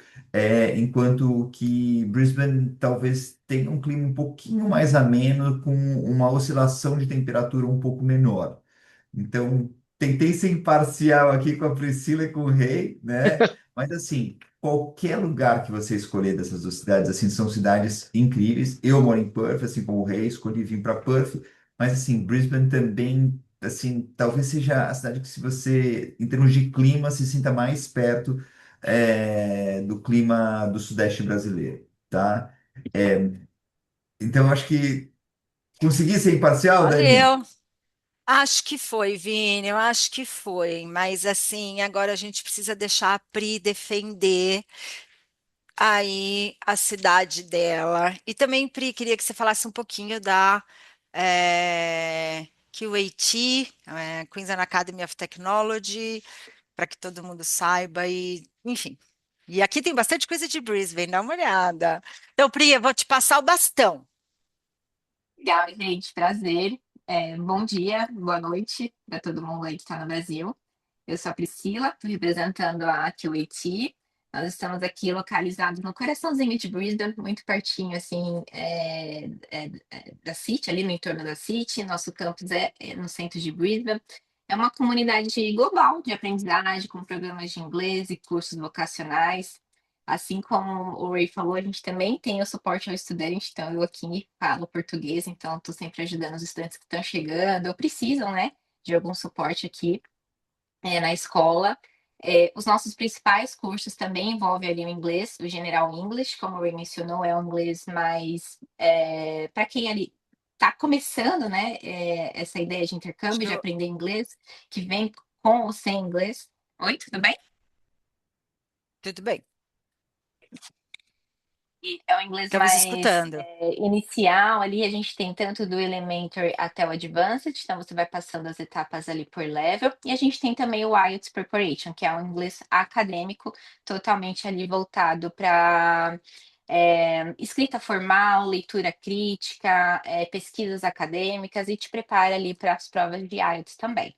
enquanto que Brisbane talvez tenha um clima um pouquinho mais ameno, com uma oscilação de temperatura um pouco menor. Então, tentei ser imparcial aqui com a Priscila e com o Rei, né? Mas assim, qualquer lugar que você escolher dessas duas cidades, assim, são cidades incríveis. Eu moro em Perth, assim como o Rei, escolhi vir para Perth, mas assim, Brisbane também, assim, talvez seja a cidade que, se você, em termos de clima, se sinta mais perto do clima do Sudeste brasileiro, tá? É, então, eu acho que consegui ser imparcial, Dani? Valeu. Acho que foi, Vini, eu acho que foi, mas assim, agora a gente precisa deixar a Pri defender aí a cidade dela. E também, Pri, queria que você falasse um pouquinho da QAT, Queensland Academy of Technology, para que todo mundo saiba e, enfim. E aqui tem bastante coisa de Brisbane, dá uma olhada. Então, Pri, eu vou te passar o bastão. Legal, gente, prazer. Bom dia, boa noite para todo mundo aí que está no Brasil. Eu sou a Priscila, estou representando a QAT. Nós estamos aqui localizados no coraçãozinho de Brisbane, muito pertinho, assim, da City, ali no entorno da City. Nosso campus é no centro de Brisbane. É uma comunidade global de aprendizagem, com programas de inglês e cursos vocacionais. Assim como o Ray falou, a gente também tem o suporte ao estudante, então eu aqui falo português, então estou sempre ajudando os estudantes que estão chegando, ou precisam, né, de algum suporte aqui na escola. Os nossos principais cursos também envolvem ali o inglês, o General English, como o Ray mencionou, é um inglês mais para quem ali está começando, né, essa ideia de intercâmbio, de Deixa eu- aprender inglês, que vem com ou sem inglês. Oi, tudo bem? Tudo bem, E é o inglês estamos mais escutando. inicial ali, a gente tem tanto do elementary até o advanced, então você vai passando as etapas ali por level, e a gente tem também o IELTS Preparation, que é um inglês acadêmico, totalmente ali voltado para escrita formal, leitura crítica, pesquisas acadêmicas, e te prepara ali para as provas de IELTS também.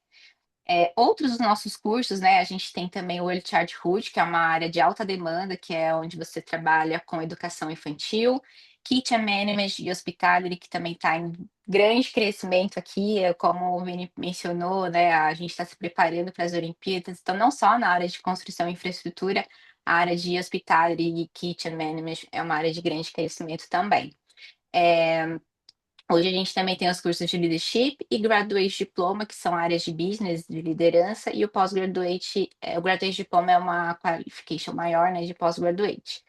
Outros dos nossos cursos, né, a gente tem também o Early Childhood, que é uma área de alta demanda, que é onde você trabalha com educação infantil, Kitchen Management e Hospitality, que também está em grande crescimento aqui, como o Vini mencionou, né, a gente está se preparando para as Olimpíadas, então não só na área de construção e infraestrutura, a área de Hospitality e Kitchen Management é uma área de grande crescimento também. É, Hoje a gente também tem os cursos de Leadership e Graduate Diploma, que são áreas de business, de liderança, e o Pós-Graduate, o Graduate Diploma é uma qualification maior, né, de Pós-Graduate.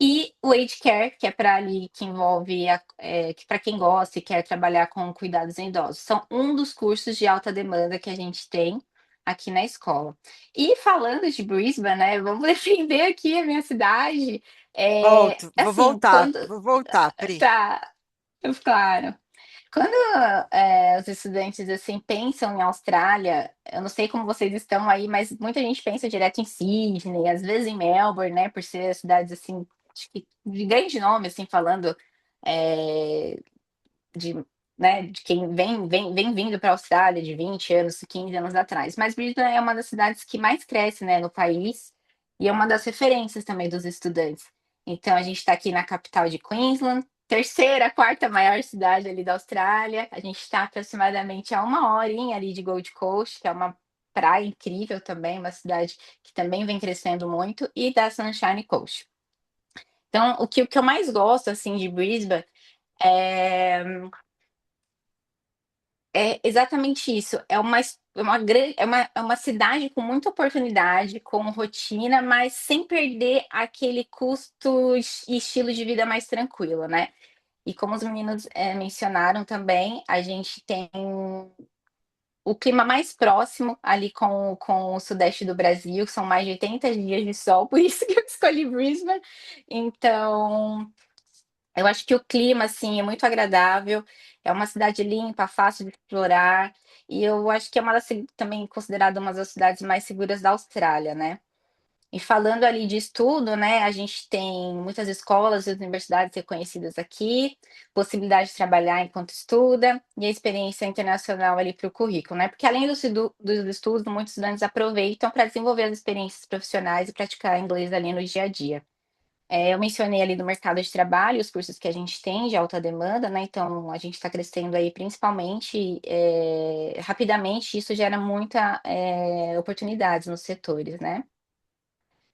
E o Age Care, que é para ali, que envolve, que para quem gosta e quer trabalhar com cuidados em idosos. São um dos cursos de alta demanda que a gente tem aqui na escola. E falando de Brisbane, né, vamos defender aqui a minha cidade. Volto, Assim, quando vou voltar, Pri. tá, claro. Quando os estudantes assim pensam em Austrália, eu não sei como vocês estão aí, mas muita gente pensa direto em Sydney, às vezes em Melbourne, né, por ser cidades assim, acho que de grande nome, assim, falando é, de, né, de quem vem vindo para a Austrália de 20 anos, 15 anos atrás. Mas Brisbane é uma das cidades que mais cresce, né, no país e é uma das referências também dos estudantes. Então, a gente está aqui na capital de Queensland, terceira, quarta maior cidade ali da Austrália. A gente está aproximadamente a uma horinha ali de Gold Coast, que é uma praia incrível também, uma cidade que também vem crescendo muito, e da Sunshine Coast. Então, o que eu mais gosto, assim, de Brisbane é exatamente isso. É uma cidade com muita oportunidade, com rotina, mas sem perder aquele custo e estilo de vida mais tranquilo, né? E como os meninos mencionaram também, a gente tem o clima mais próximo ali com o sudeste do Brasil, que são mais de 80 dias de sol, por isso que eu escolhi Brisbane. Então, eu acho que o clima, assim, é muito agradável, é uma cidade limpa, fácil de explorar, e eu acho que é também considerada uma das cidades mais seguras da Austrália, né? E falando ali de estudo, né, a gente tem muitas escolas e universidades reconhecidas aqui, possibilidade de trabalhar enquanto estuda, e a experiência internacional ali para o currículo, né? Porque além dos estudos, muitos estudantes aproveitam para desenvolver as experiências profissionais e praticar inglês ali no dia a dia. Eu mencionei ali do mercado de trabalho, os cursos que a gente tem de alta demanda, né? Então, a gente está crescendo aí principalmente rapidamente, isso gera muita oportunidades nos setores, né?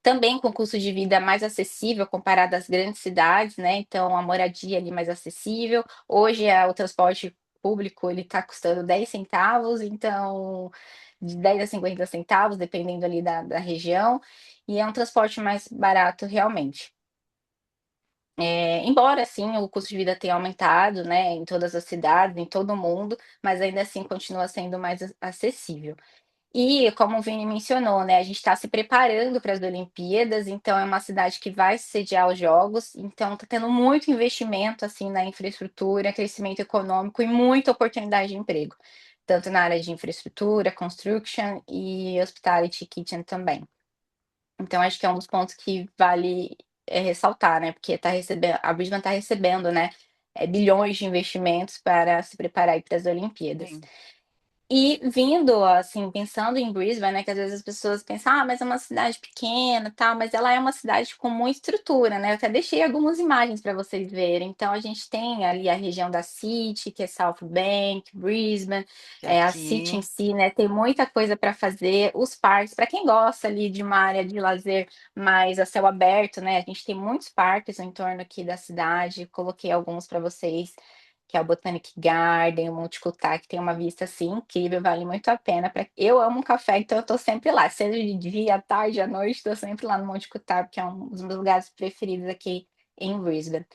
Também com custo de vida mais acessível comparado às grandes cidades, né? Então, a moradia ali mais acessível. Hoje, o transporte público ele está custando 10 centavos, então de 10 a 50 centavos, dependendo ali da região, e é um transporte mais barato realmente. Embora assim o custo de vida tenha aumentado, né, em todas as cidades, em todo o mundo, mas ainda assim continua sendo mais acessível. E como o Vini mencionou, né, a gente está se preparando para as Olimpíadas, então é uma cidade que vai sediar os Jogos, então está tendo muito investimento assim na infraestrutura, crescimento econômico e muita oportunidade de emprego, tanto na área de infraestrutura, construction e hospitality kitchen também. Então, acho que é um dos pontos que vale ressaltar, né? Porque a Brisbane está recebendo, né, bilhões de investimentos para se preparar para as Olimpíadas. Sim. E vindo, assim, pensando em Brisbane, né, que às vezes as pessoas pensam, mas é uma cidade pequena, tal, mas ela é uma cidade com muita estrutura, né? Eu até deixei algumas imagens para vocês verem. Então, a gente tem ali a região da City, que é South Bank, Brisbane, Que a City em aqui. si, né? Tem muita coisa para fazer. Os parques, para quem gosta ali de uma área de lazer mais a céu aberto, né? A gente tem muitos parques no entorno aqui da cidade. Coloquei alguns para vocês que é o Botanic Garden, o Monte Kuta, que tem uma vista assim incrível, vale muito a pena. Eu amo café, então eu tô sempre lá, seja de dia, à tarde, à noite, tô sempre lá no Monte Kuta, porque é um dos meus lugares preferidos aqui em Brisbane.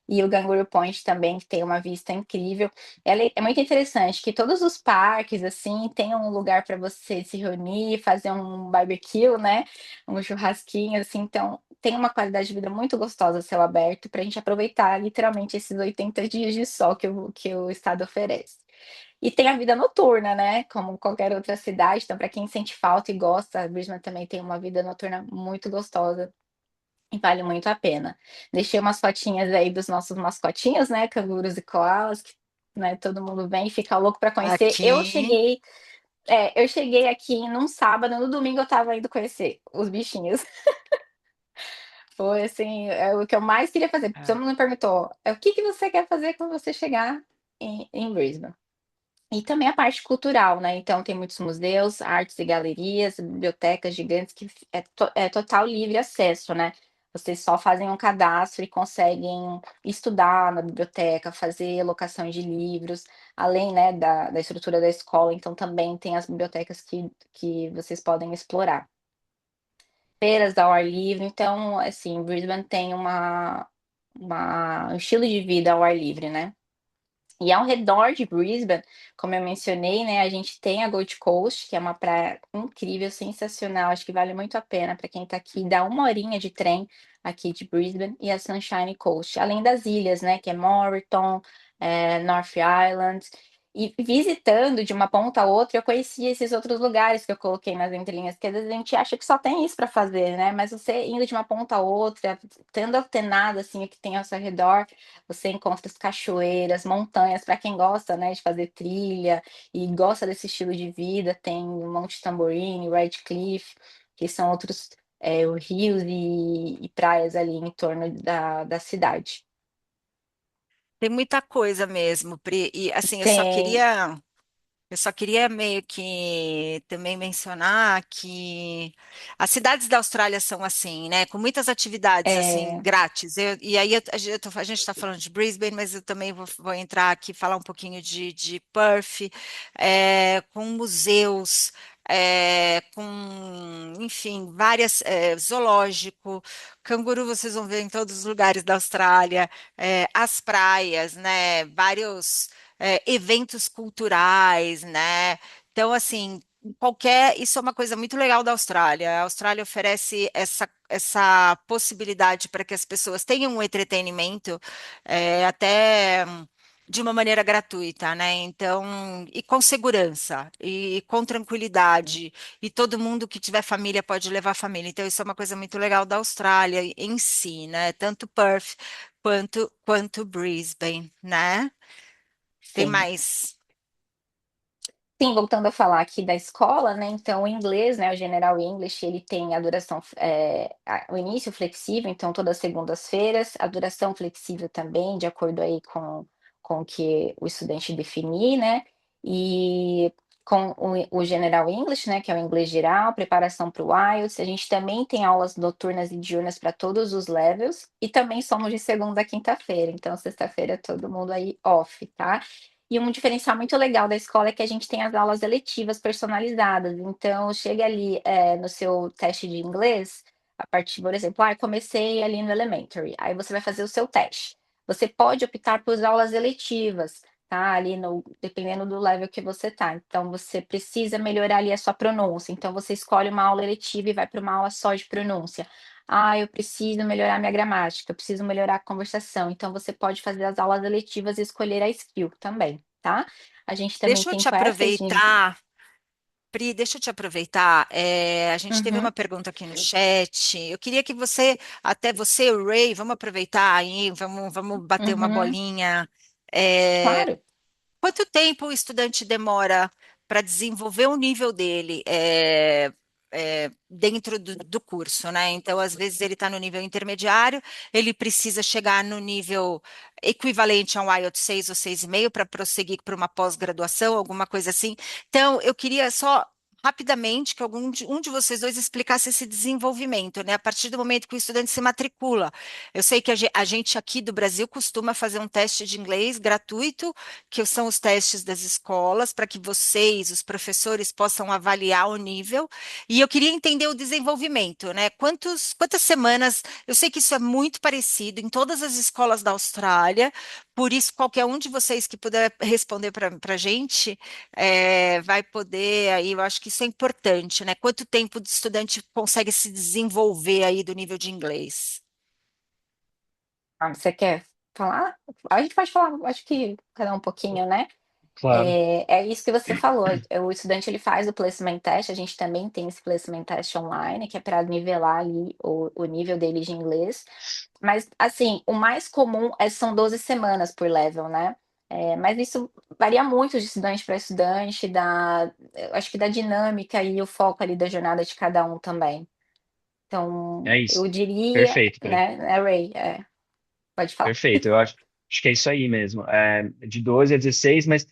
E o Kangaroo Point também, que tem uma vista incrível. Ela é muito interessante que todos os parques, assim, tem um lugar para você se reunir, fazer um barbecue, né? Um churrasquinho, assim. Então, tem uma qualidade de vida muito gostosa a céu aberto para a gente aproveitar literalmente esses 80 dias de sol que o estado oferece. E tem a vida noturna, né? Como qualquer outra cidade. Então, para quem sente falta e gosta, Brisbane também tem uma vida noturna muito gostosa e vale muito a pena. Deixei umas fotinhas aí dos nossos mascotinhos, né? Cangurus e koalas, que né, todo mundo vem e fica louco para conhecer. Eu Aqui. cheguei Eu cheguei aqui num sábado, no domingo eu estava indo conhecer os bichinhos. Foi assim, é o que eu mais queria fazer. Todo mundo me perguntou: "O que que você quer fazer quando você chegar em Brisbane?". E também a parte cultural, né, então tem muitos museus, artes e galerias, bibliotecas gigantes que é total livre acesso, né. Vocês só fazem um cadastro e conseguem estudar na biblioteca, fazer locações de livros, além, né, da estrutura da escola, então também tem as bibliotecas que vocês podem explorar. Feiras ao ar livre, então, assim, Brisbane tem um estilo de vida ao ar livre, né. E ao redor de Brisbane, como eu mencionei, né, a gente tem a Gold Coast, que é uma praia incrível, sensacional, acho que vale muito a pena para quem está aqui, dá 1 horinha de trem aqui de Brisbane, e a Sunshine Coast, além das ilhas, né, que é Moreton, North Island. E visitando de uma ponta a outra, eu conheci esses outros lugares que eu coloquei nas entrelinhas, que às vezes a gente acha que só tem isso para fazer, né, mas você indo de uma ponta a outra, tendo antenado, assim, o que tem ao seu redor, você encontra as cachoeiras, montanhas, para quem gosta, né, de fazer trilha e gosta desse estilo de vida, tem o Monte Tamborine, Redcliffe, que são outros, rios e praias ali em torno da cidade. Tem muita coisa mesmo, Pri, e assim, Tem, eu só queria meio que também mencionar que as cidades da Austrália são assim, né? Com muitas atividades assim é, grátis. E aí a gente está falando de Brisbane, mas eu também vou entrar aqui e falar um pouquinho de Perth, com museus. Com, enfim, várias, zoológico, canguru vocês vão ver em todos os lugares da Austrália, as praias, né? Vários eventos culturais, né? Então, assim, isso é uma coisa muito legal da Austrália. A Austrália oferece essa possibilidade para que as pessoas tenham um entretenimento até de uma maneira gratuita, né? Então, e com segurança, e com tranquilidade, e todo mundo que tiver família pode levar a família. Então, isso é uma coisa muito legal da Austrália em si, né? Tanto Perth quanto Brisbane, né? Tem sim. mais. Sim, voltando a falar aqui da escola, né, então o inglês, né, o General English, ele tem a duração, o início flexível, então todas as segundas-feiras, a duração flexível também, de acordo aí com o que o estudante definir, né, e com o General English, né, que é o inglês geral, preparação para o IELTS, a gente também tem aulas noturnas e diurnas para todos os levels, e também somos de segunda a quinta-feira, então sexta-feira é todo mundo aí off, tá? E um diferencial muito legal da escola é que a gente tem as aulas eletivas personalizadas. Então, chega ali, no seu teste de inglês, a partir, por exemplo, comecei ali no elementary, aí você vai fazer o seu teste. Você pode optar por aulas eletivas, tá? Ali no dependendo do level que você tá. Então, você precisa melhorar ali a sua pronúncia. Então, você escolhe uma aula eletiva e vai para uma aula só de pronúncia. Eu preciso melhorar minha gramática, eu preciso melhorar a conversação. Então você pode fazer as aulas eletivas e escolher a skill também, tá? A gente também Deixa eu tem te questions. aproveitar, Pri, deixa eu te aproveitar. A gente teve Uhum, uma pergunta aqui no chat. Eu queria que você, até você, o Ray, vamos aproveitar aí, vamos bater uma uhum, bolinha. É, claro. Quanto tempo o estudante demora para desenvolver o nível dele dentro do curso, né? Então, às vezes, ele está no nível intermediário, ele precisa chegar no nível equivalente a um IELTS 6 ou 6,5 para prosseguir para uma pós-graduação, alguma coisa assim. Então, eu queria só rapidamente que um de vocês dois explicasse esse desenvolvimento, né? A partir do momento que o estudante se matricula. Eu sei que a gente aqui do Brasil costuma fazer um teste de inglês gratuito, que são os testes das escolas, para que vocês, os professores, possam avaliar o nível. E eu queria entender o desenvolvimento, né? Quantas semanas? Eu sei que isso é muito parecido em todas as escolas da Austrália, por isso, qualquer um de vocês que puder responder para a gente vai poder, aí eu acho que isso é importante, né? Quanto tempo o estudante consegue se desenvolver aí do nível de inglês? Você quer falar? A gente pode falar, acho que cada um pouquinho, né? Claro. É isso que você falou, o estudante ele faz o placement test, a gente também tem esse placement test online, que é para nivelar ali o nível dele de inglês. Mas, assim, o mais comum são 12 semanas por level, né. Mas isso varia muito de estudante para estudante, eu acho que da dinâmica e o foco ali da jornada de cada um também. Então, É isso. eu diria, Perfeito, Pri. né, Ray, pode falar. Perfeito. Acho que é isso aí mesmo. De 12 a 16, mas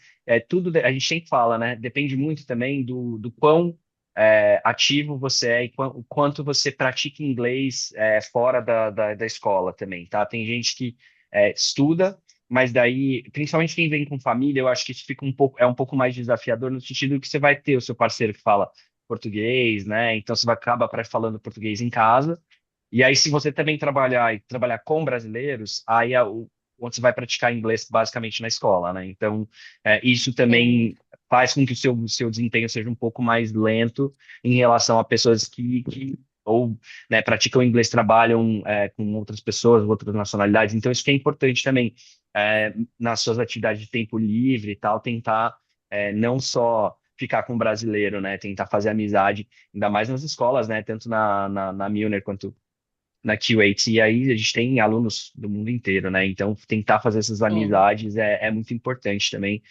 tudo, a gente sempre fala, né? Depende muito também do quão ativo você é e o quanto você pratica inglês fora da escola também, tá? Tem gente que estuda, mas daí, principalmente quem vem com família, eu acho que isso fica um pouco mais desafiador no sentido que você vai ter o seu parceiro que fala português, né? Então você vai acabar falando português em casa. E aí, se você também trabalhar com brasileiros, aí onde você vai praticar inglês basicamente na escola, né? Então, isso Sim, também faz com que o seu desempenho seja um pouco mais lento em relação a pessoas que ou, né, praticam inglês, trabalham com outras pessoas, outras nacionalidades. Então, isso que é importante também, nas suas atividades de tempo livre e tal, tentar não só ficar com o brasileiro, né? Tentar fazer amizade, ainda mais nas escolas, né? Tanto na Milner quanto na QAT, e aí a gente tem alunos do mundo inteiro, né? Então, tentar fazer essas sim. amizades é muito importante também.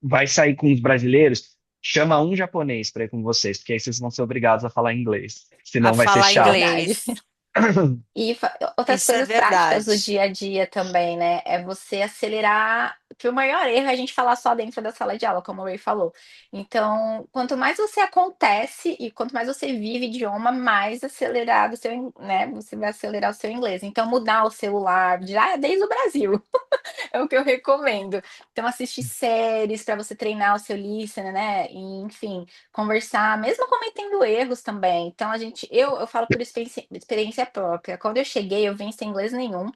Vai sair com os brasileiros, chama um japonês para ir com vocês, porque aí vocês vão ser obrigados a falar inglês, A senão vai ser falar chato. Verdade. inglês. E outras Isso é coisas práticas do verdade. dia a dia também, né? É você acelerar, que o maior erro é a gente falar só dentro da sala de aula, como o Ray falou. Então, quanto mais você acontece e quanto mais você vive idioma, mais acelerado o seu, né? Você vai acelerar o seu inglês. Então, mudar o celular, já desde o Brasil. É o que eu recomendo. Então, assistir séries para você treinar o seu listening, né? E, enfim, conversar, mesmo cometendo erros também. Então, eu falo por experiência própria. Quando eu cheguei, eu vim sem inglês nenhum.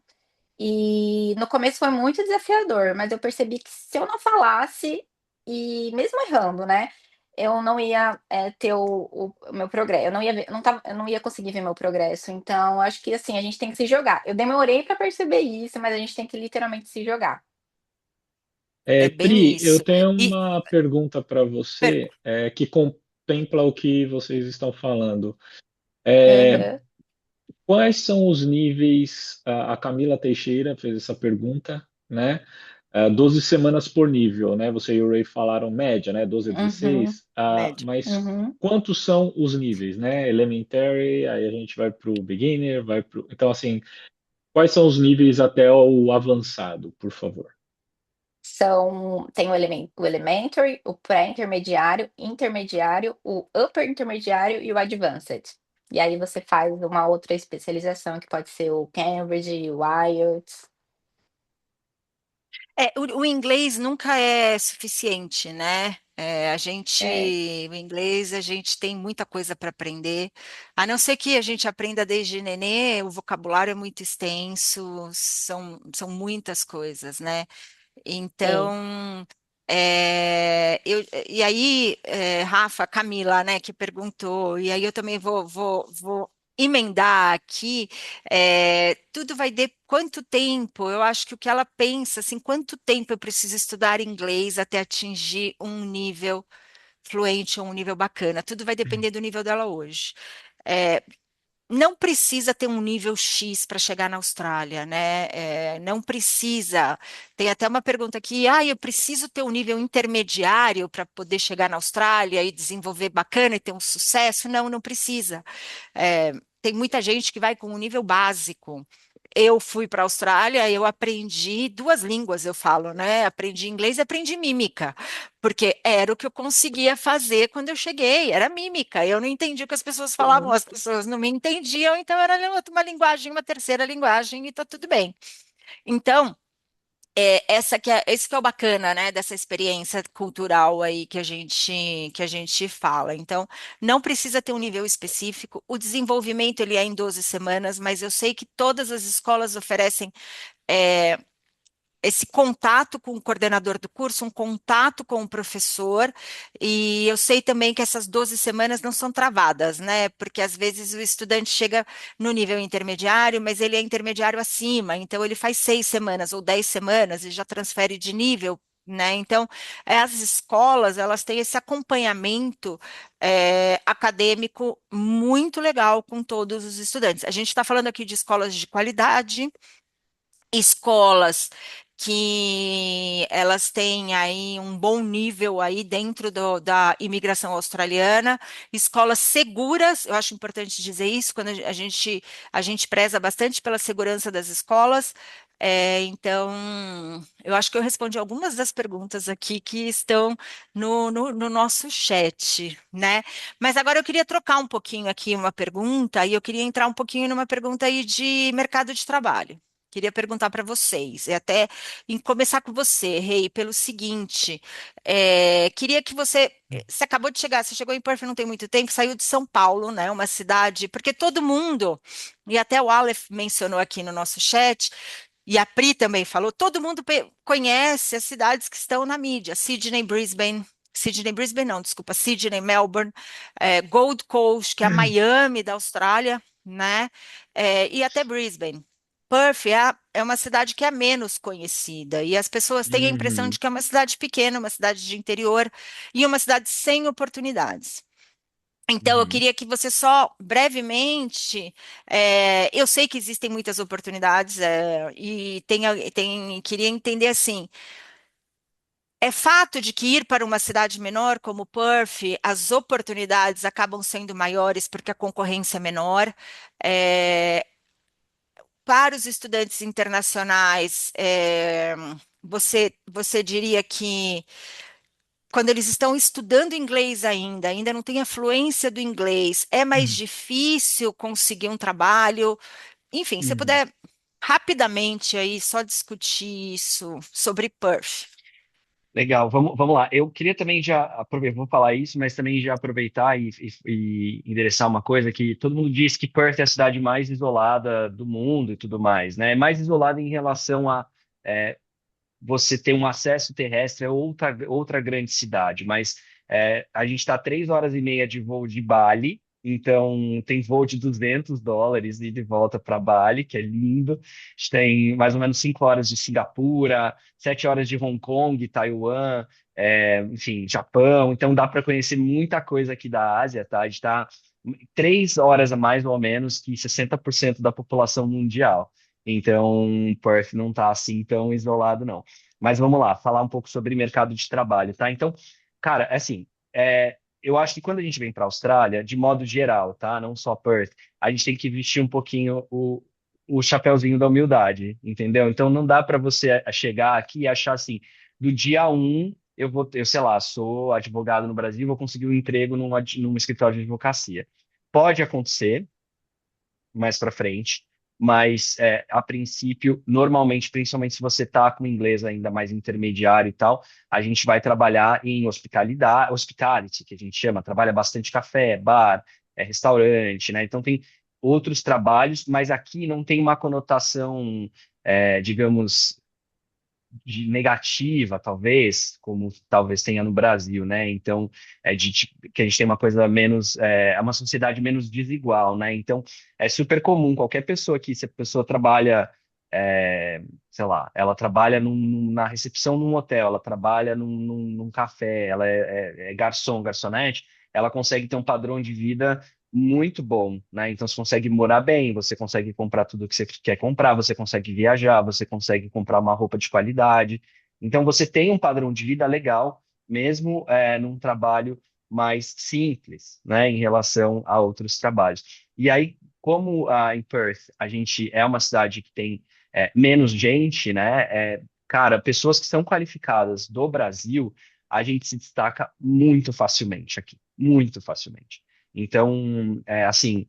E no começo foi muito desafiador, mas eu percebi que se eu não falasse, e mesmo errando, né? Eu não ia ter o meu progresso, eu não ia ver, eu não ia conseguir ver meu progresso. Então, acho que assim, a gente tem que se jogar. Eu demorei para perceber isso, mas a gente tem que literalmente se jogar. É bem Pri, eu isso. tenho E uma pergunta para per- você, que contempla o que vocês estão falando. É, Aham. quais são os níveis? A Camila Teixeira fez essa pergunta, né? 12 semanas por nível, né? Você e o Ray falaram média, né? 12 a Uhum, 16. médio. Mas uhum. quantos são os níveis, né? Elementary, aí a gente vai para o beginner, vai para. Então, assim, quais são os níveis até o avançado, por favor? Tem o elementary, o pré-intermediário, intermediário, o upper intermediário e o advanced. E aí você faz uma outra especialização que pode ser o Cambridge, o IELTS. O inglês nunca é suficiente, né? É, O inglês, a gente tem muita coisa para aprender, a não ser que a gente aprenda desde nenê, o vocabulário é muito extenso, são muitas coisas, né? sim. Então, e aí, Rafa, Camila, né, que perguntou, e aí eu também vou emendar aqui, tudo vai de quanto tempo, eu acho que o que ela pensa, assim, quanto tempo eu preciso estudar inglês até atingir um nível fluente ou um nível bacana, tudo vai depender do nível dela hoje. É, não precisa ter um nível X para chegar na Austrália, né? Não precisa. Tem até uma pergunta aqui: eu preciso ter um nível intermediário para poder chegar na Austrália e desenvolver bacana e ter um sucesso? Não, não precisa. Tem muita gente que vai com um nível básico. Eu fui para a Austrália, eu aprendi duas línguas, eu falo, né? Aprendi inglês e aprendi mímica, porque era o que eu conseguia fazer quando eu cheguei, era mímica. Eu não entendia o que as pessoas falavam, Sim. as pessoas não me entendiam, então era uma linguagem, uma terceira linguagem, e tá tudo bem. Então, esse que é o bacana, né, dessa experiência cultural aí que a gente fala. Então, não precisa ter um nível específico. O desenvolvimento ele é em 12 semanas, mas eu sei que todas as escolas oferecem é, esse contato com o coordenador do curso, um contato com o professor, e eu sei também que essas 12 semanas não são travadas, né? Porque às vezes o estudante chega no nível intermediário, mas ele é intermediário acima, então ele faz 6 semanas ou 10 semanas e já transfere de nível. Né? Então, as escolas elas têm esse acompanhamento acadêmico muito legal com todos os estudantes. A gente está falando aqui de escolas de qualidade, escolas que elas têm aí um bom nível aí dentro da imigração australiana, escolas seguras, eu acho importante dizer isso, quando a gente preza bastante pela segurança das escolas. Então, eu acho que eu respondi algumas das perguntas aqui que estão no nosso chat, né? Mas agora eu queria trocar um pouquinho aqui uma pergunta, e eu queria entrar um pouquinho numa pergunta aí de mercado de trabalho. Queria perguntar para vocês, e até em começar com você, Rei, pelo seguinte: queria que você acabou de chegar, você chegou em Perth não tem muito tempo, saiu de São Paulo, né? Uma cidade, porque todo mundo, e até o Aleph mencionou aqui no nosso chat, e a Pri também falou, todo mundo conhece as cidades que estão na mídia, Sydney, Brisbane não, desculpa, Sydney, Melbourne, Gold Coast, que é a Miami da Austrália, né? E até Brisbane. Perth é uma cidade que é menos conhecida e as pessoas têm a impressão Uhum, de que é uma cidade pequena, uma cidade de interior e uma cidade sem oportunidades. Então, eu uhum. queria que você só brevemente, eu sei que existem muitas oportunidades, e queria entender assim, é fato de que ir para uma cidade menor como Perth, as oportunidades acabam sendo maiores porque a concorrência é menor. É, para os estudantes internacionais, você diria que quando eles estão estudando inglês ainda não tem a fluência do inglês, é mais difícil conseguir um trabalho. Enfim, se Uhum. puder rapidamente aí só discutir isso sobre Perth. Legal, vamos lá. Eu queria também já aproveitar, vou falar isso, mas também já aproveitar e endereçar uma coisa que todo mundo diz que Perth é a cidade mais isolada do mundo e tudo mais, né? É mais isolada em relação a é, você ter um acesso terrestre a outra grande cidade, mas a gente está 3 horas e meia de voo de Bali, então tem voo de US$ 200 e de volta para Bali, que é lindo. A gente tem mais ou menos 5 horas de Singapura, 7 horas de Hong Kong, Taiwan, enfim, Japão. Então dá para conhecer muita coisa aqui da Ásia, tá? A gente está 3 horas a mais ou menos que 60% da população mundial. Então, Perth não está assim tão isolado, não. Mas vamos lá, falar um pouco sobre mercado de trabalho, tá? Então, cara, assim, eu acho que quando a gente vem para a Austrália, de modo geral, tá? Não só Perth, a gente tem que vestir um pouquinho o chapeuzinho da humildade, entendeu? Então, não dá para você chegar aqui e achar assim, do dia um, eu sei lá, sou advogado no Brasil, vou conseguir um emprego num escritório de advocacia. Pode acontecer mais para frente, mas a princípio, normalmente, principalmente se você está com inglês ainda mais intermediário e tal, a gente vai trabalhar em hospitality, que a gente chama, trabalha bastante café, bar, restaurante, né? Então tem outros trabalhos, mas aqui não tem uma conotação, digamos, negativa, talvez, como talvez tenha no Brasil, né? Então, que a gente tem uma coisa menos, é uma sociedade menos desigual, né? Então, é super comum, qualquer pessoa aqui, se a pessoa trabalha, sei lá, ela trabalha na recepção num hotel, ela trabalha num café, ela é garçom, garçonete, ela consegue ter um padrão de vida muito bom, né? Então você consegue morar bem, você consegue comprar tudo que você quer comprar, você consegue viajar, você consegue comprar uma roupa de qualidade. Então você tem um padrão de vida legal, mesmo num trabalho mais simples, né? Em relação a outros trabalhos. E aí, como em Perth a gente é uma cidade que tem menos gente, né? Cara, pessoas que são qualificadas do Brasil, a gente se destaca muito facilmente aqui, muito facilmente. Então, assim,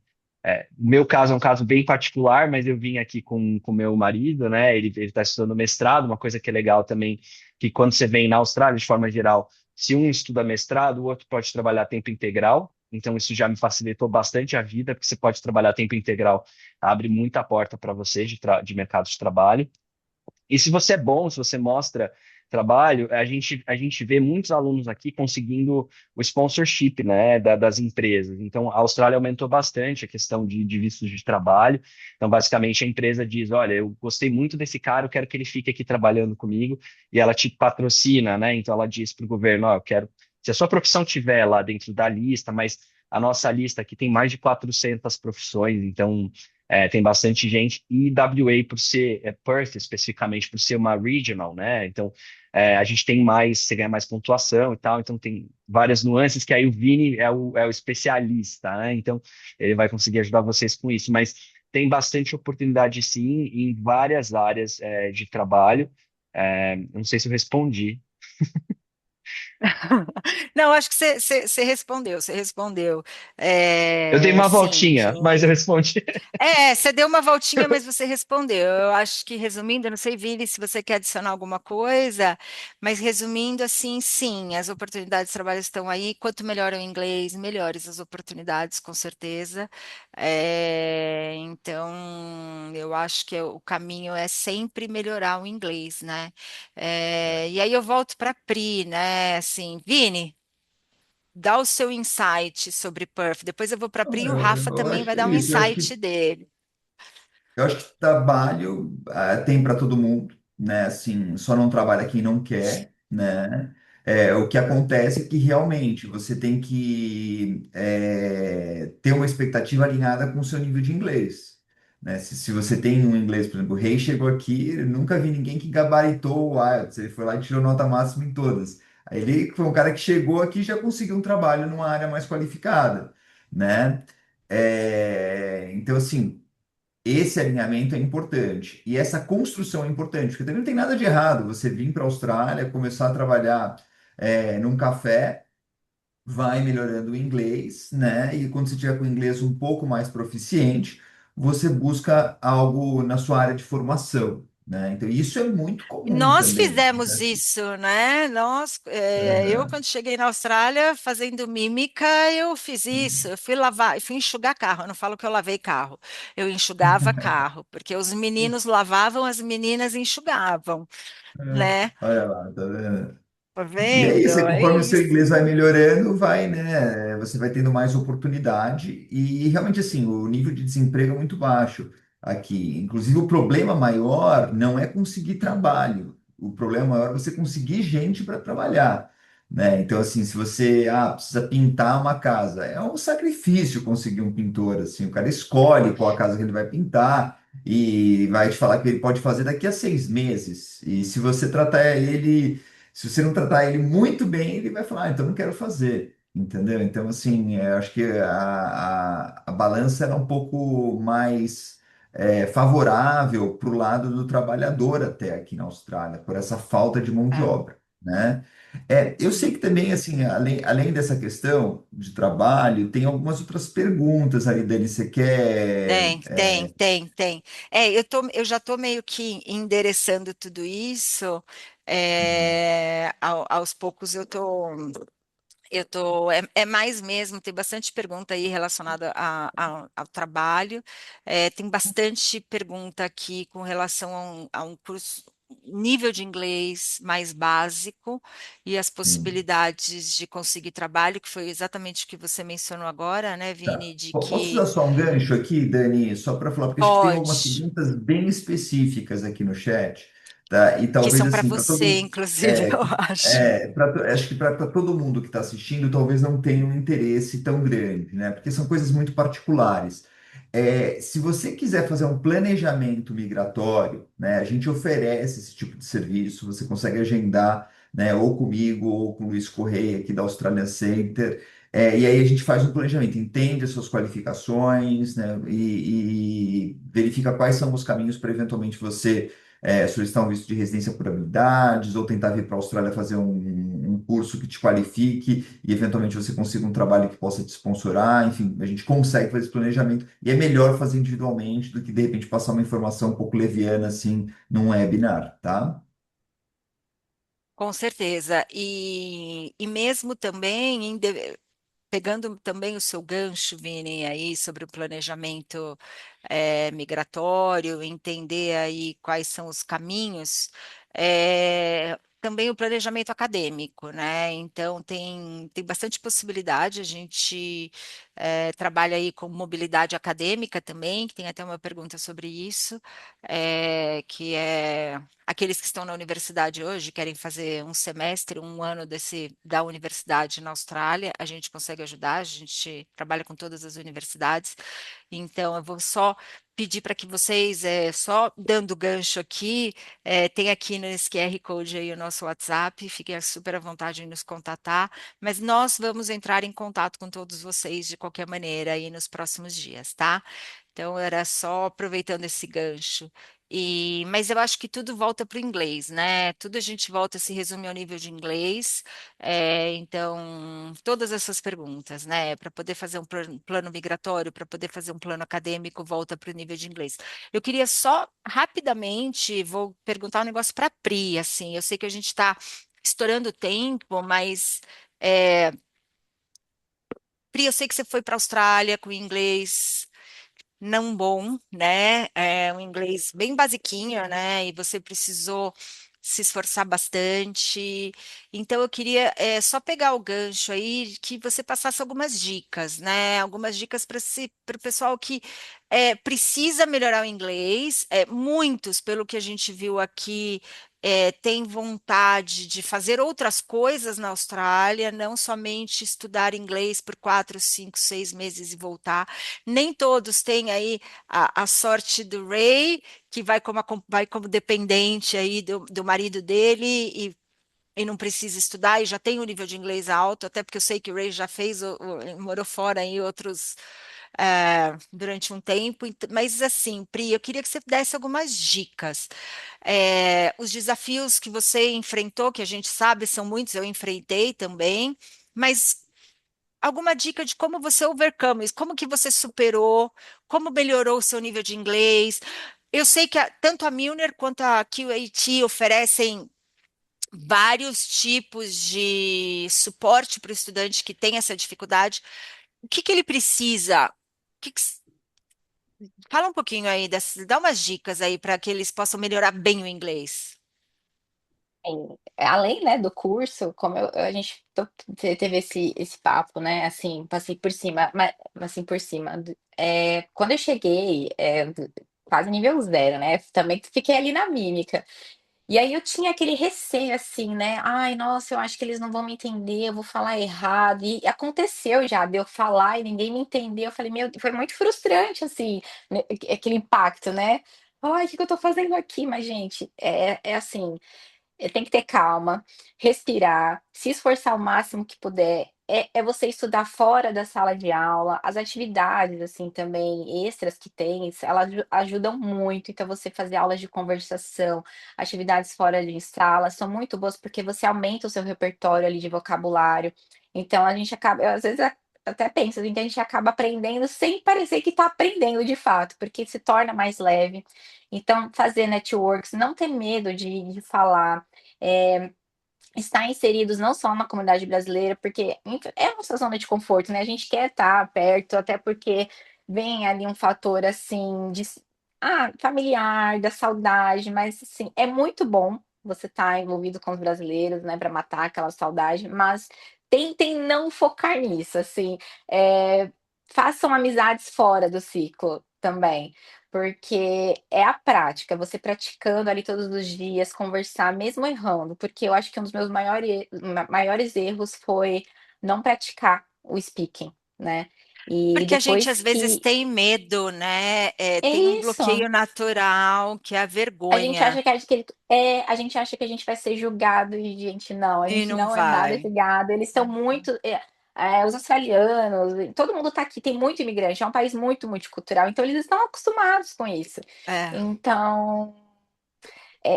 o meu caso é um caso bem particular, mas eu vim aqui com meu marido, né? Ele está estudando mestrado, uma coisa que é legal também, que quando você vem na Austrália, de forma geral, se um estuda mestrado, o outro pode trabalhar a tempo integral. Então, isso já me facilitou bastante a vida, porque você pode trabalhar a tempo integral, abre muita porta para você de mercado de trabalho. E se você é bom, se você mostra trabalho, a gente vê muitos alunos aqui conseguindo o sponsorship, né, das empresas. Então, a Austrália aumentou bastante a questão de vistos de trabalho. Então, basicamente, a empresa diz, olha, eu gostei muito desse cara, eu quero que ele fique aqui trabalhando comigo, e ela te patrocina, né? Então, ela diz para o governo, ó, eu quero, se a sua profissão tiver lá dentro da lista, mas a nossa lista aqui tem mais de 400 profissões, então tem bastante gente, e WA por ser, Perth especificamente, por ser uma regional, né? Então, a gente tem mais, você ganha mais pontuação e tal, então tem várias nuances que aí o Vini é o especialista, né? Então, ele vai conseguir ajudar vocês com isso, mas tem bastante oportunidade, sim, em várias áreas, de trabalho. Eu não sei se eu respondi. Não, acho que você respondeu, você respondeu. Eu dei uma Sim, voltinha, mas eu respondi. você deu uma voltinha, mas você respondeu. Eu acho que resumindo, eu não sei, Vini, se você quer adicionar alguma coisa, mas resumindo, assim, sim, as oportunidades de trabalho estão aí. Quanto melhor o inglês, melhores as oportunidades, com certeza. Então, eu acho que o caminho é sempre melhorar o inglês, né? E aí eu volto para a Pri, né? Assim, Vini, dá o seu insight sobre Perth. Depois eu vou para a Pri e o Rafa Eu também acho vai que é dar um isso. insight dele. Eu acho que trabalho tem para todo mundo, né? Assim, só não trabalha quem não quer, né? O que acontece é que realmente você tem que ter uma expectativa alinhada com o seu nível de inglês, né? Se você tem um inglês, por exemplo, o Rei chegou aqui, eu nunca vi ninguém que gabaritou o IELTS, ele foi lá e tirou nota máxima em todas. Aí ele foi um cara que chegou aqui e já conseguiu um trabalho numa área mais qualificada, né? Então, assim, esse alinhamento é importante e essa construção é importante, porque também não tem nada de errado você vir para a Austrália, começar a trabalhar num café, vai melhorando o inglês, né? E quando você tiver com o inglês um pouco mais proficiente, você busca algo na sua área de formação, né? Então, isso é muito comum Nós também. fizemos isso, né? Eu Aham. quando cheguei na Austrália fazendo mímica, eu fiz isso. Eu fui lavar, eu fui enxugar carro. Eu não falo que eu lavei carro, eu enxugava carro, porque os meninos lavavam, as meninas enxugavam, né? Olha lá, tá vendo? Tá E é vendo? isso, aí É conforme o seu isso. inglês vai melhorando, vai, né? Você vai tendo mais oportunidade e realmente assim, o nível de desemprego é muito baixo aqui. Inclusive, o problema maior não é conseguir trabalho. O problema maior é você conseguir gente para trabalhar, né? Então, assim, se você precisa pintar uma casa, é um sacrifício conseguir um pintor, assim. O cara escolhe qual a casa que ele vai pintar e vai te falar que ele pode fazer daqui a 6 meses. E se você tratar ele se você não tratar ele muito bem, ele vai falar, então não quero fazer, entendeu? Então, assim, acho que a balança era um pouco mais favorável para o lado do trabalhador até aqui na Austrália, por essa falta de mão de É. obra, né? Eu sei que também, assim, além dessa questão de trabalho, tem algumas outras perguntas ali, Dani, você quer... Tem. Eu já estou meio que endereçando tudo isso. Aos poucos é mais mesmo, tem bastante pergunta aí relacionada ao trabalho, tem bastante pergunta aqui com relação a um curso, nível de inglês mais básico e as Sim. possibilidades de conseguir trabalho, que foi exatamente o que você mencionou agora, né, Tá. Vini, de Posso que usar só um gancho aqui, Dani, só para falar, porque acho que tem algumas pode, perguntas bem específicas aqui no chat, tá? E que talvez são para assim, para você, todo, inclusive, é, eu que- acho. acho que para todo mundo que está assistindo, talvez não tenha um interesse tão grande, né? Porque são coisas muito particulares. Se você quiser fazer um planejamento migratório, né, a gente oferece esse tipo de serviço, você consegue agendar, né, ou comigo ou com o Luiz Correia aqui da Australian Center. E aí a gente faz um planejamento, entende as suas qualificações, né, e verifica quais são os caminhos para eventualmente você solicitar um visto de residência por habilidades ou tentar vir para a Austrália fazer um curso que te qualifique e eventualmente você consiga um trabalho que possa te sponsorar. Enfim, a gente consegue fazer esse planejamento e é melhor fazer individualmente do que de repente passar uma informação um pouco leviana assim num webinar, tá? Com certeza. E mesmo também pegando também o seu gancho, Vini, aí sobre o planejamento migratório, entender aí quais são os caminhos, também o planejamento acadêmico, né? Então tem bastante possibilidade, a gente trabalha aí com mobilidade acadêmica também, que tem até uma pergunta sobre isso, que é aqueles que estão na universidade hoje, querem fazer um semestre, um ano da universidade na Austrália, a gente consegue ajudar, a gente trabalha com todas as universidades, então eu vou só pedir para que vocês, só dando gancho aqui, tem aqui nesse QR Code aí o nosso WhatsApp, fiquem super à vontade em nos contatar, mas nós vamos entrar em contato com todos vocês de qualquer maneira aí nos próximos dias, tá? Então, era só aproveitando esse gancho. Mas eu acho que tudo volta para o inglês, né? Tudo a gente volta, se resume ao nível de inglês. Então, todas essas perguntas, né? Para poder fazer um plano migratório, para poder fazer um plano acadêmico, volta para o nível de inglês. Eu queria só rapidamente, vou perguntar um negócio para a Pri, assim. Eu sei que a gente está estourando o tempo, mas Pri, eu sei que você foi para a Austrália com inglês não bom, né? É um inglês bem basiquinho, né? E você precisou se esforçar bastante. Então, eu queria só pegar o gancho aí que você passasse algumas dicas, né? Algumas dicas para o pessoal que precisa melhorar o inglês. Muitos, pelo que a gente viu aqui, têm vontade de fazer outras coisas na Austrália, não somente estudar inglês por 4, 5, 6 meses e voltar. Nem todos têm aí a sorte do Ray, que vai como dependente aí do marido dele e não precisa estudar e já tem um nível de inglês alto, até porque eu sei que o Ray já fez, morou fora em outros durante um tempo. Mas assim, Pri, eu queria que você desse algumas dicas. Os desafios que você enfrentou, que a gente sabe são muitos, eu enfrentei também, mas alguma dica de como você overcome isso, como que você superou, como melhorou o seu nível de inglês. Eu sei que tanto a Milner quanto a QAT oferecem vários tipos de suporte para o estudante que tem essa dificuldade. O que que ele precisa? Fala um pouquinho aí, dá umas dicas aí para que eles possam melhorar bem o inglês. Além, né, do curso, como a gente teve esse papo, né, assim, passei por cima, mas assim, por cima. Quando eu cheguei, quase nível zero, né, também fiquei ali na mímica. E aí eu tinha aquele receio, assim, né, ai, nossa, eu acho que eles não vão me entender, eu vou falar errado. E aconteceu já de eu falar e ninguém me entendeu. Eu falei, meu, foi muito frustrante, assim, né, aquele impacto, né. Ai, o que que eu tô fazendo aqui? Mas, gente, é assim, tem que ter calma, respirar, se esforçar o máximo que puder. É você estudar fora da sala de aula, as atividades, assim, também extras que tem, elas ajudam muito. Então, você fazer aulas de conversação, atividades fora de sala, são muito boas, porque você aumenta o seu repertório ali de vocabulário. Então, a gente acaba, eu, às vezes, até penso assim, que a gente acaba aprendendo sem parecer que está aprendendo de fato, porque se torna mais leve. Então, fazer networks, não ter medo de falar, eh, estar inseridos não só na comunidade brasileira, porque é a nossa zona de conforto, né, a gente quer estar perto, até porque vem ali um fator, assim, familiar, da saudade, mas, assim, é muito bom você estar envolvido com os brasileiros, né, para matar aquela saudade, mas tentem não focar nisso, assim, façam amizades fora do ciclo também. Porque é a prática, você praticando ali todos os dias, conversar mesmo errando, porque eu acho que um dos meus maiores erros foi não praticar o speaking, né. E Porque a gente depois às vezes que tem medo, né? é Tem um isso, bloqueio natural, que é a a gente acha vergonha, que a gente vai ser julgado e, gente, não, a e gente não não é nada vai. julgado, eles são muito os australianos, todo mundo tá aqui, tem muito imigrante, é um país muito multicultural, então eles estão acostumados com isso. É, Então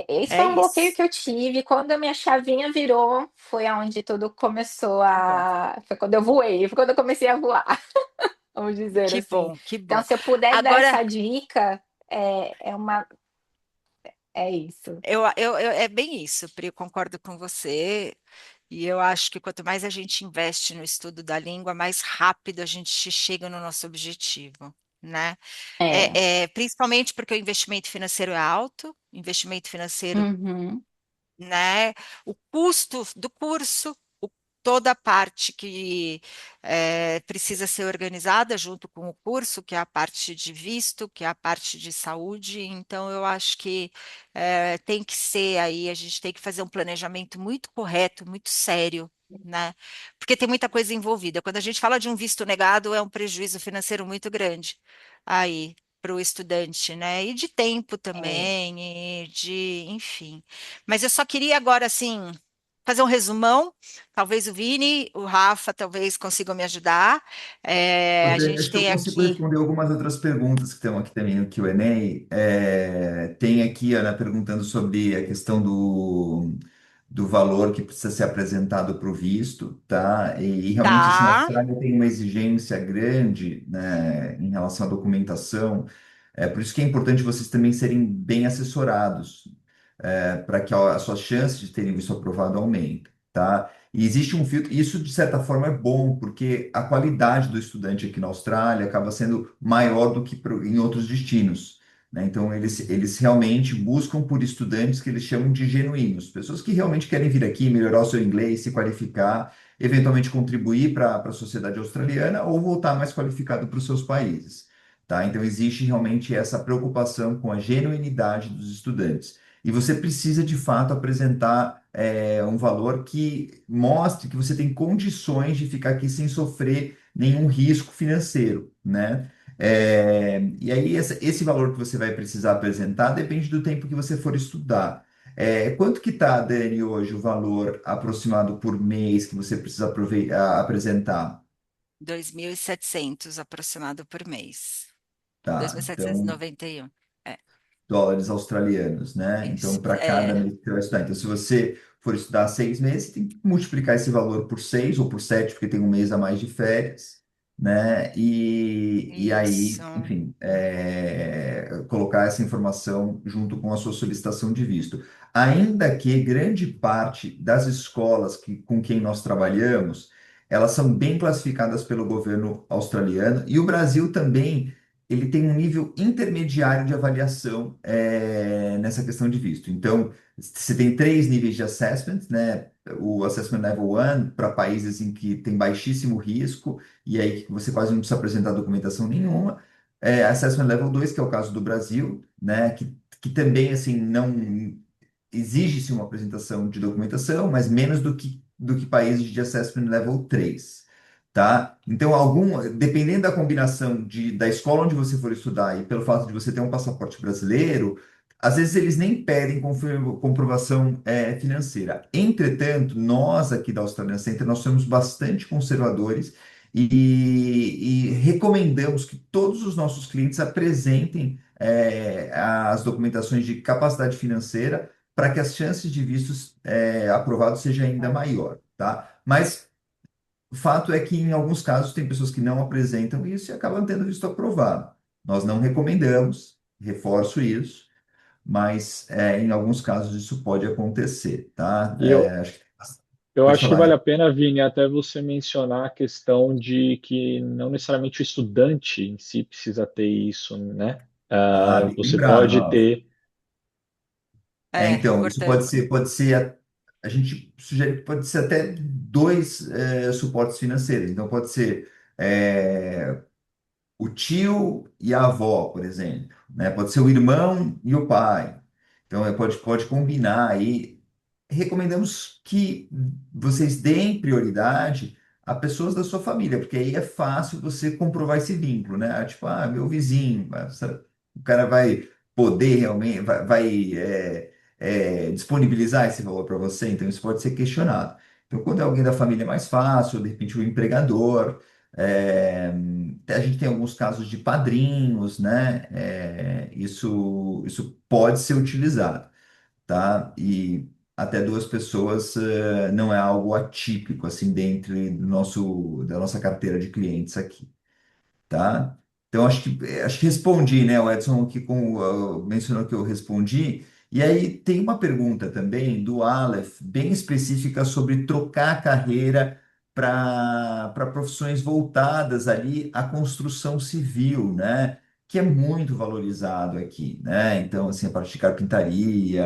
esse é foi um bloqueio isso. que eu tive. Quando a minha chavinha virou, foi aonde tudo começou Que bom, foi quando eu voei, foi quando eu comecei a voar, vamos dizer que assim. bom, que Então, bom. se eu puder dar Agora, essa dica, é isso. é bem isso, Pri, eu concordo com você. E eu acho que quanto mais a gente investe no estudo da língua, mais rápido a gente chega no nosso objetivo, né? É. Principalmente porque o investimento financeiro é alto, investimento financeiro, Uhum. né? O custo do curso, toda a parte que precisa ser organizada junto com o curso, que é a parte de visto, que é a parte de saúde. Então, eu acho que tem que ser aí, a gente tem que fazer um planejamento muito correto, muito sério. Né? Porque tem muita coisa envolvida. Quando a gente fala de um visto negado, é um prejuízo financeiro muito grande. Aí. para o estudante, né? E de tempo É, também, e de, enfim. Mas eu só queria agora, assim, fazer um resumão. Talvez o Vini, o Rafa, talvez consigam me ajudar. A gente Acho que eu tem consigo aqui. responder algumas outras perguntas que estão aqui também no Q&A. Tem aqui, Ana, perguntando sobre a questão do valor que precisa ser apresentado para o visto, tá? E realmente, assim, a Tá, Austrália tem uma exigência grande, né, em relação à documentação. Por isso que é importante vocês também serem bem assessorados, para que as suas chances de terem visto aprovado aumentem, tá? E existe um filtro, isso de certa forma é bom, porque a qualidade do estudante aqui na Austrália acaba sendo maior do que em outros destinos, né? Então, eles realmente buscam por estudantes que eles chamam de genuínos, pessoas que realmente querem vir aqui, melhorar o seu inglês, se qualificar, eventualmente contribuir para a sociedade australiana ou voltar mais qualificado para os seus países, tá? Então, existe realmente essa preocupação com a genuinidade dos estudantes. E você precisa, de fato, apresentar um valor que mostre que você tem condições de ficar aqui sem sofrer nenhum risco financeiro, né? E aí, esse valor que você vai precisar apresentar depende do tempo que você for estudar. Quanto que tá, Dani, hoje o valor aproximado por mês que você precisa apresentar? 2.700 aproximado por mês. Dois Tá, mil setecentos e então noventa e um. É, dólares australianos, né? isso. Então, para cada mês que você vai estudar. Então, se você for estudar 6 meses, você tem que multiplicar esse valor por 6 ou por 7, porque tem um mês a mais de férias, né? E Isso. aí, enfim, colocar essa informação junto com a sua solicitação de visto. Ainda que grande parte das escolas com quem nós trabalhamos, elas são bem classificadas pelo governo australiano, e o Brasil também ele tem um nível intermediário de avaliação nessa questão de visto. Então, você tem 3 níveis de assessment, né? O Assessment Level 1 para países em que tem baixíssimo risco e aí que você quase não precisa apresentar documentação nenhuma. Assessment Level 2, que é o caso do Brasil, né? Que também, assim, não exige-se uma apresentação de documentação, mas menos do que países de Assessment Level 3, tá? Então, dependendo da combinação da escola onde você for estudar e pelo fato de você ter um passaporte brasileiro, às vezes eles nem pedem comprovação financeira. Entretanto, nós aqui da Australian Center, nós somos bastante conservadores e recomendamos que todos os nossos clientes apresentem as documentações de capacidade financeira para que as chances de vistos aprovados seja ainda maior, tá? Mas o fato é que, em alguns casos, tem pessoas que não apresentam isso e acabam tendo visto aprovado. Nós não recomendamos, reforço isso, mas em alguns casos isso pode acontecer, tá? E eu Pode acho que falar, vale a né? pena, Vini, até você mencionar a questão de que não necessariamente o estudante em si precisa ter isso, né? Ah, bem Você lembrado, pode Rafa. ter. Então, isso Importante. pode ser, a gente sugere que pode ser até dois suportes financeiros. Então, pode ser o tio e a avó, por exemplo, né? Pode ser o irmão e o pai. Então, pode combinar aí. Recomendamos que vocês deem prioridade a pessoas da sua família, porque aí é fácil você comprovar esse vínculo, né? Tipo, meu vizinho, o cara vai poder realmente, vai disponibilizar esse valor para você, então isso pode ser questionado. Então, quando é alguém da família é mais fácil, de repente o empregador, é, a gente tem alguns casos de padrinhos, né? Isso pode ser utilizado, tá? E até 2 pessoas não é algo atípico, assim, dentro da nossa carteira de clientes aqui, tá? Então, acho que respondi, né? O Edson aqui mencionou que eu respondi. E aí tem uma pergunta também do Aleph, bem específica sobre trocar a carreira para profissões voltadas ali à construção civil, né? Que é muito valorizado aqui, né? Então, assim, a parte de carpintaria,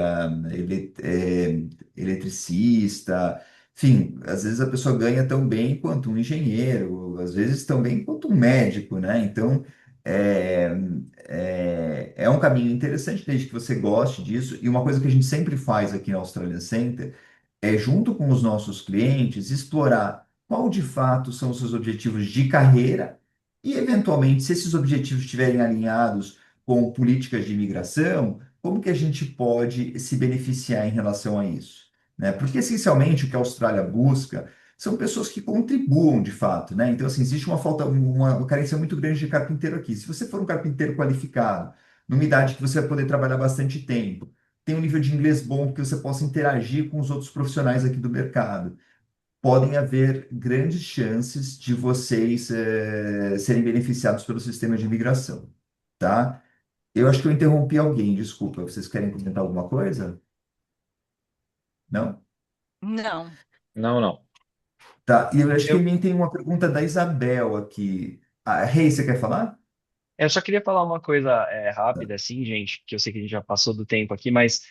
eletricista, enfim, às vezes a pessoa ganha tão bem quanto um engenheiro, às vezes tão bem quanto um médico, né? Então, é, é um caminho interessante desde que você goste disso. E uma coisa que a gente sempre faz aqui na Australia Center é, junto com os nossos clientes, explorar qual de fato são os seus objetivos de carreira e, eventualmente, se esses objetivos estiverem alinhados com políticas de imigração, como que a gente pode se beneficiar em relação a isso? Né? Porque, essencialmente, o que a Austrália busca são pessoas que contribuam de fato, né? Então, assim, existe uma falta, uma carência muito grande de carpinteiro aqui. Se você for um carpinteiro qualificado, numa idade que você vai poder trabalhar bastante tempo, tem um nível de inglês bom que você possa interagir com os outros profissionais aqui do mercado, podem haver grandes chances de vocês serem beneficiados pelo sistema de imigração, tá? Eu acho que eu interrompi alguém, desculpa. Vocês querem comentar alguma coisa? Não? Não. Não, não. Tá, e eu acho que Eu, também tem uma pergunta da Isabel aqui. Ah, Rei, você quer falar? eu só queria falar uma coisa rápida, assim, gente, que eu sei que a gente já passou do tempo aqui, mas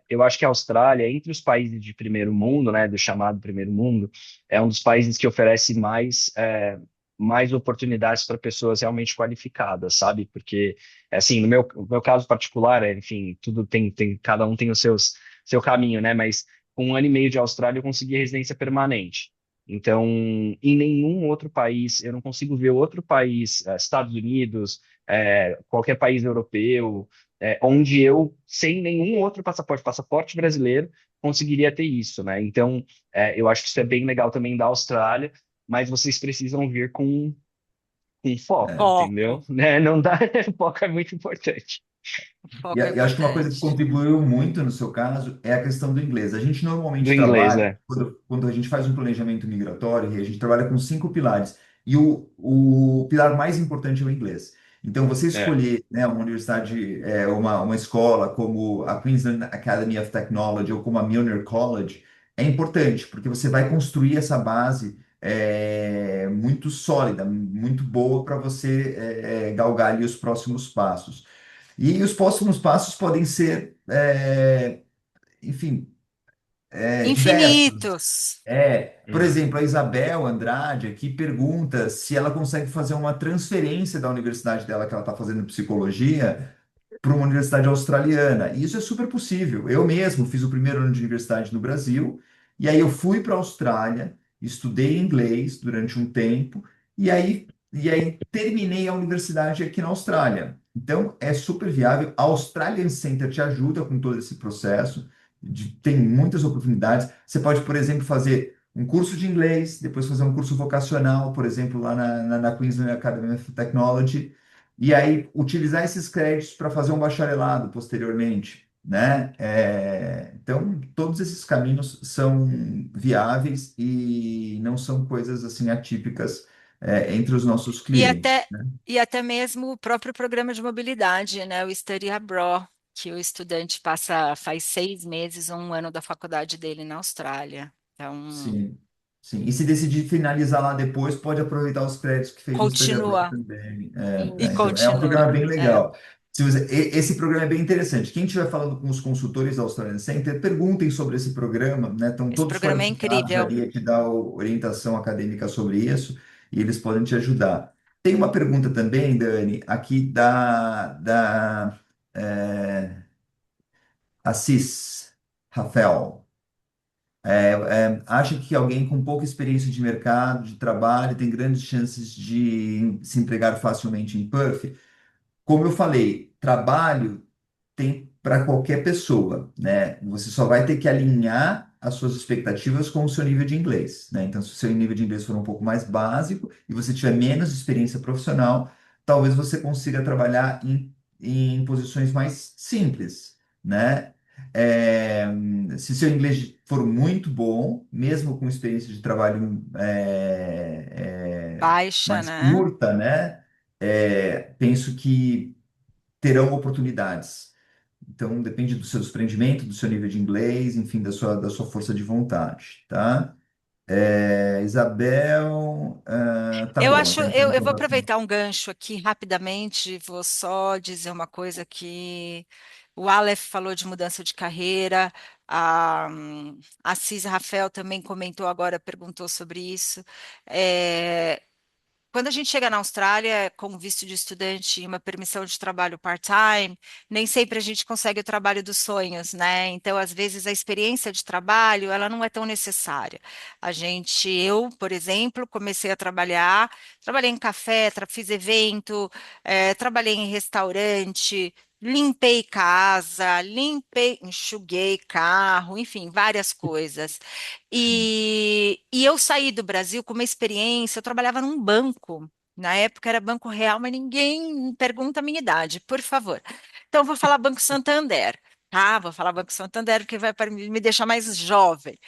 eu acho que a Austrália, entre os países de primeiro mundo, né, do chamado primeiro mundo, é um dos países que oferece mais oportunidades para pessoas realmente qualificadas, sabe? Porque, assim, no meu caso particular, enfim, tudo cada um tem seu caminho, né? Mas com 1 ano e meio de Austrália eu consegui residência permanente. Então, em nenhum outro país, eu não consigo ver outro país, Estados Unidos, qualquer país europeu, onde eu, sem nenhum outro passaporte brasileiro, conseguiria ter isso, né? Então, eu acho que isso é bem legal também da Austrália, mas vocês precisam vir com foco, É. entendeu? Foco. Né? Não dá, foco é muito importante. O E, foco é e acho que uma coisa que importante. contribuiu muito no seu caso é a questão do inglês. A gente Do normalmente inglês, trabalha, é. quando a gente faz um planejamento migratório, a gente trabalha com 5 pilares. E o pilar mais importante é o inglês. Então, você É. escolher, né, uma universidade, uma escola como a Queensland Academy of Technology ou como a Milner College, é importante, porque você vai construir essa base muito sólida, muito boa para você galgar ali os próximos passos. E os próximos passos podem ser, enfim, diversos. Infinitos. Por Uhum. exemplo, a Isabel Andrade aqui pergunta se ela consegue fazer uma transferência da universidade dela, que ela está fazendo psicologia, para uma universidade australiana. E isso é super possível. Eu mesmo fiz o primeiro ano de universidade no Brasil, e aí eu fui para a Austrália, estudei inglês durante um tempo, e aí terminei a universidade aqui na Austrália. Então, é super viável. A Australian Center te ajuda com todo esse processo, tem muitas oportunidades. Você pode, por exemplo, fazer um curso de inglês, depois fazer um curso vocacional, por exemplo, lá na Queensland Academy of Technology, e aí utilizar esses créditos para fazer um bacharelado posteriormente, né? Então, todos esses caminhos são viáveis e não são coisas assim atípicas entre os nossos E clientes, até, né? e até mesmo o próprio programa de mobilidade, né? O Study Abroad, que o estudante faz 6 meses ou um ano da faculdade dele na Austrália. Então, Sim, sim. E se decidir finalizar lá depois, pode aproveitar os créditos que fez no Study Abroad continua também. e Então, é um continua. programa bem É, legal. Esse programa é bem interessante. Quem estiver falando com os consultores da Australian Center, perguntem sobre esse programa, né? Estão esse todos programa é qualificados incrível. ali a te dar orientação acadêmica sobre isso e eles podem te ajudar. Tem uma pergunta também, Dani, aqui da Assis Rafael. Acha que alguém com pouca experiência de mercado, de trabalho, tem grandes chances de se empregar facilmente em Perth? Como eu falei, trabalho tem para qualquer pessoa, né? Você só vai ter que alinhar as suas expectativas com o seu nível de inglês, né? Então, se o seu nível de inglês for um pouco mais básico e você tiver menos experiência profissional, talvez você consiga trabalhar em posições mais simples, né? É, Se seu inglês for muito bom, mesmo com experiência de trabalho Baixa, mais né? curta, né? Penso que terão oportunidades. Então, depende do seu desprendimento, do seu nível de inglês, enfim, da sua força de vontade, tá? Isabel, tá Eu bom, acho, já eu entendi. vou aproveitar um gancho aqui rapidamente, vou só dizer uma coisa que o Aleph falou de mudança de carreira, a Cis Rafael também comentou agora, perguntou sobre isso. É, quando a gente chega na Austrália com visto de estudante e uma permissão de trabalho part-time, nem sempre a gente consegue o trabalho dos sonhos, né? Então, às vezes, a experiência de trabalho, ela não é tão necessária. Eu, por exemplo, comecei a trabalhar, trabalhei em café, fiz evento, trabalhei em restaurante, limpei casa, enxuguei carro, enfim, várias coisas. E eu saí do Brasil com uma experiência, eu trabalhava num banco. Na época era Banco Real, mas ninguém me pergunta a minha idade, por favor. Então, eu vou falar Banco Santander, tá? Vou falar Banco Santander, porque vai me deixar mais jovem.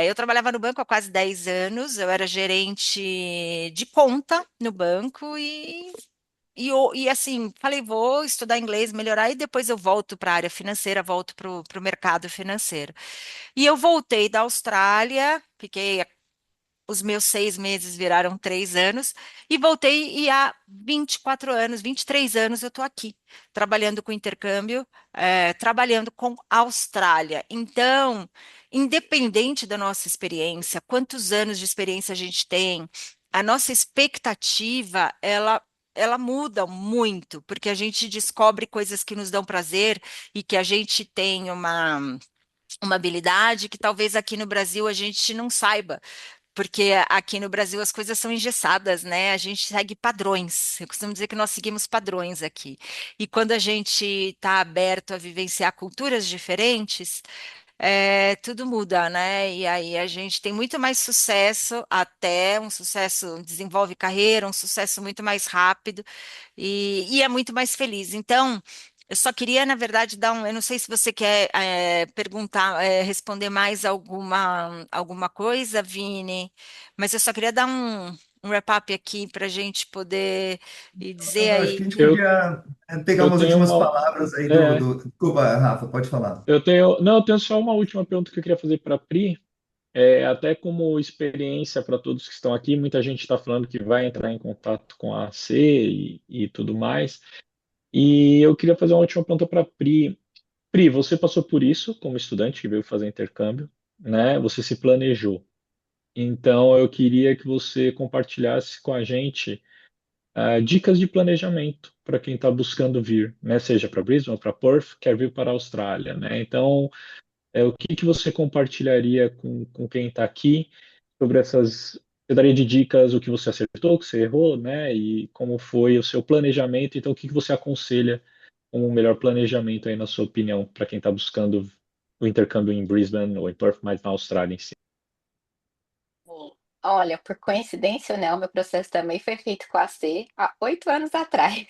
Eu trabalhava no banco há quase 10 anos, eu era gerente de conta no banco e assim, falei, vou estudar inglês, melhorar, e depois eu volto para a área financeira, volto para o mercado financeiro. E eu voltei da Austrália, fiquei, os meus 6 meses viraram 3 anos, e voltei e há 24 anos, 23 anos eu estou aqui, trabalhando com intercâmbio, trabalhando com a Austrália. Então, independente da nossa experiência, quantos anos de experiência a gente tem, a nossa expectativa, ela muda muito, porque a gente descobre coisas que nos dão prazer e que a gente tem uma habilidade que talvez aqui no Brasil a gente não saiba, porque aqui no Brasil as coisas são engessadas, né? A gente segue padrões. Eu costumo dizer que nós seguimos padrões aqui. E quando a gente está aberto a vivenciar culturas diferentes, tudo muda, né? E aí a gente tem muito mais sucesso, até um sucesso desenvolve carreira, um sucesso muito mais rápido e é muito mais feliz. Então, eu só queria, na verdade, eu não sei se você quer perguntar, responder mais alguma coisa, Vini, mas eu só queria dar um wrap-up aqui para a gente poder e dizer Não, acho que a aí. gente Eu, podia pegar eu umas tenho últimas uma. palavras aí É, Desculpa, Rafa, pode falar. eu tenho. Não, eu tenho só uma última pergunta que eu queria fazer para a Pri. Até como experiência para todos que estão aqui, muita gente está falando que vai entrar em contato com a AC e tudo mais. E eu queria fazer uma última pergunta para a Pri. Pri, você passou por isso como estudante que veio fazer intercâmbio, né? Você se planejou. Então, eu queria que você compartilhasse com a gente dicas de planejamento para quem está buscando vir, né? Seja para Brisbane ou para Perth, quer vir para a Austrália, né? Então, o que que você compartilharia com quem está aqui sobre essas. Você daria de dicas o que você acertou, o que você errou, né? E como foi o seu planejamento. Então, o que que você aconselha como um melhor planejamento aí, na sua opinião, para quem está buscando o intercâmbio em Brisbane ou em Perth, mas na Austrália em si? Sim. Olha, por coincidência ou não, meu processo também foi feito com a C há 8 anos atrás.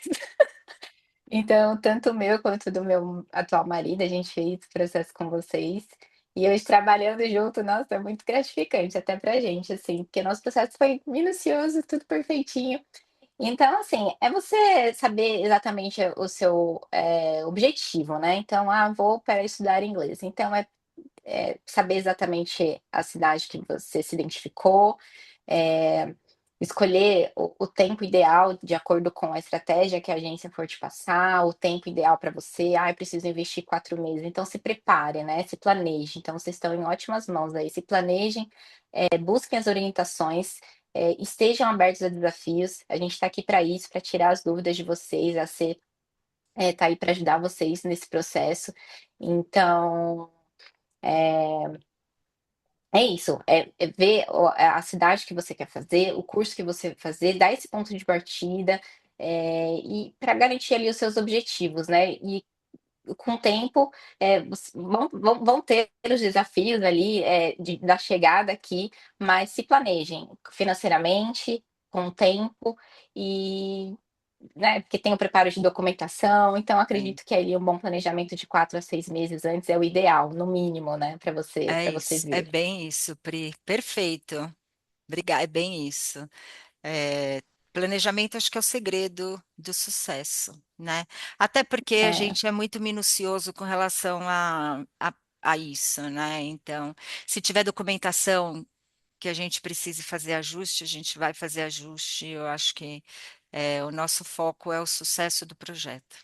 Então, tanto o meu quanto do meu atual marido, a gente fez o processo com vocês. E hoje trabalhando junto, nossa, é muito gratificante até pra gente, assim, porque nosso processo foi minucioso, tudo perfeitinho. Então, assim, é você saber exatamente o seu objetivo, né? Então, vou para estudar inglês. Então, saber exatamente a cidade que você se identificou, eh, escolher o tempo ideal de acordo com a estratégia que a agência for te passar, o tempo ideal para você. Eu preciso investir 4 meses. Então se prepare, né, se planeje. Então vocês estão em ótimas mãos aí, se planejem, busquem as orientações, estejam abertos a desafios. A gente está aqui para isso, para tirar as dúvidas de vocês, tá aí para ajudar vocês nesse processo. Então, eh é isso, é ver a cidade que você quer fazer, o curso que você vai fazer, dar esse ponto de partida, e para garantir ali os seus objetivos, né. E com o tempo, vão ter os desafios ali, da chegada aqui, mas se planejem financeiramente, com o tempo e, né, porque tem o preparo de documentação, então Sim. acredito que ali um bom planejamento de 4 a 6 meses antes é o ideal, no mínimo, né, É para você isso, é vir. bem isso, Pri. Perfeito. Obrigada, é bem isso. É, planejamento acho que é o segredo do sucesso, né? Até porque a É, gente é muito minucioso com relação a isso, né? Então, se tiver documentação que a gente precise fazer ajuste, a gente vai fazer ajuste. Eu acho que o nosso foco é o sucesso do projeto,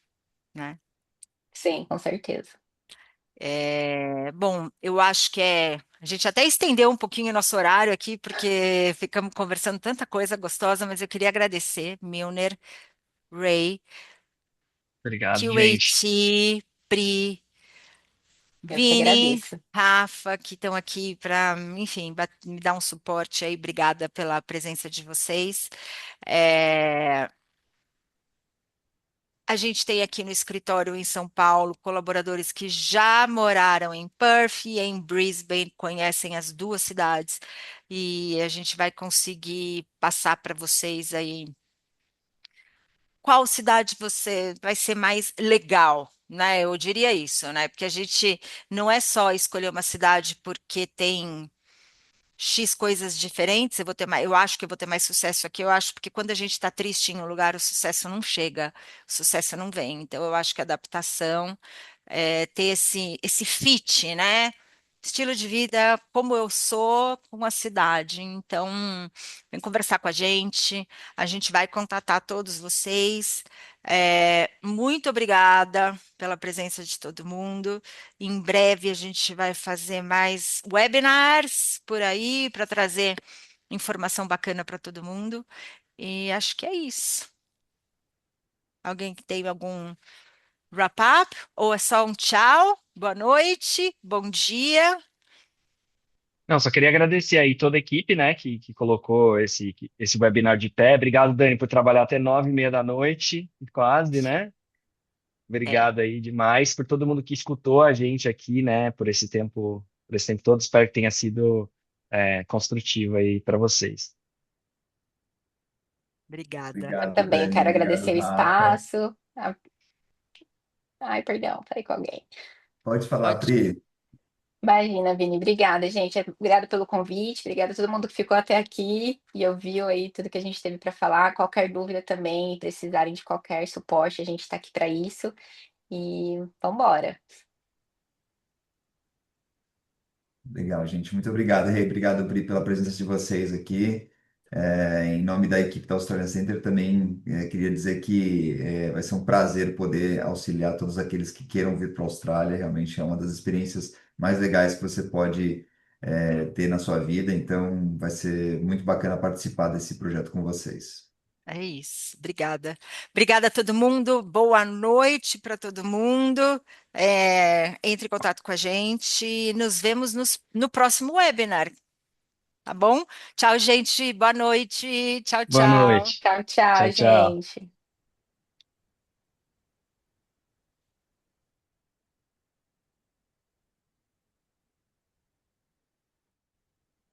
né? sim, com certeza. Bom, eu acho que A gente até estendeu um pouquinho o nosso horário aqui, porque ficamos conversando tanta coisa gostosa, mas eu queria agradecer, Milner, Ray, Obrigado, gente. QAT, Pri, Eu que Vini, agradeço. Rafa, que estão aqui para, enfim, me dar um suporte aí. Obrigada pela presença de vocês. É, A gente tem aqui no escritório em São Paulo colaboradores que já moraram em Perth e em Brisbane, conhecem as duas cidades, e a gente vai conseguir passar para vocês aí qual cidade você vai ser mais legal, né? Eu diria isso, né? Porque a gente não é só escolher uma cidade porque tem X coisas diferentes, eu acho que eu vou ter mais sucesso aqui, eu acho, porque quando a gente está triste em um lugar, o sucesso não chega, o sucesso não vem. Então, eu acho que a adaptação, ter esse fit, né? Estilo de vida, como eu sou com a cidade. Então, vem conversar com a gente vai contatar todos vocês. Muito obrigada pela presença de todo mundo. Em breve a gente vai fazer mais webinars por aí para trazer informação bacana para todo mundo. E acho que é isso. Alguém que tem algum wrap-up? Ou é só um tchau? Boa noite, bom dia. Não, só queria agradecer aí toda a equipe, né, que colocou esse webinar de pé. Obrigado, Dani, por trabalhar até 9h30 da noite, quase, né? É, Obrigado aí demais por todo mundo que escutou a gente aqui, né, por esse tempo todo. Espero que tenha sido construtivo aí para vocês. obrigada. Eu Obrigado, também Dani. quero agradecer Obrigado, o Rafa. espaço. Ai, perdão, falei com alguém. Pode falar, Pode. Pri. Imagina, Vini, obrigada, gente. Obrigada pelo convite, obrigada a todo mundo que ficou até aqui e ouviu aí tudo que a gente teve para falar. Qualquer dúvida também, precisarem de qualquer suporte, a gente está aqui para isso. E vamos embora. Legal, gente. Muito obrigado, Rei. Obrigado, Pri, pela presença de vocês aqui. Em nome da equipe da Australian Center, também queria dizer que vai ser um prazer poder auxiliar todos aqueles que queiram vir para a Austrália. Realmente é uma das experiências mais legais que você pode ter na sua vida. Então, vai ser muito bacana participar desse projeto com vocês. É isso, obrigada. Obrigada a todo mundo, boa noite para todo mundo. Entre em contato com a gente. Nos vemos no próximo webinar, tá bom? Tchau, gente. Boa noite. Tchau, Boa tchau. noite. Tchau, tchau, Tchau, tchau. gente.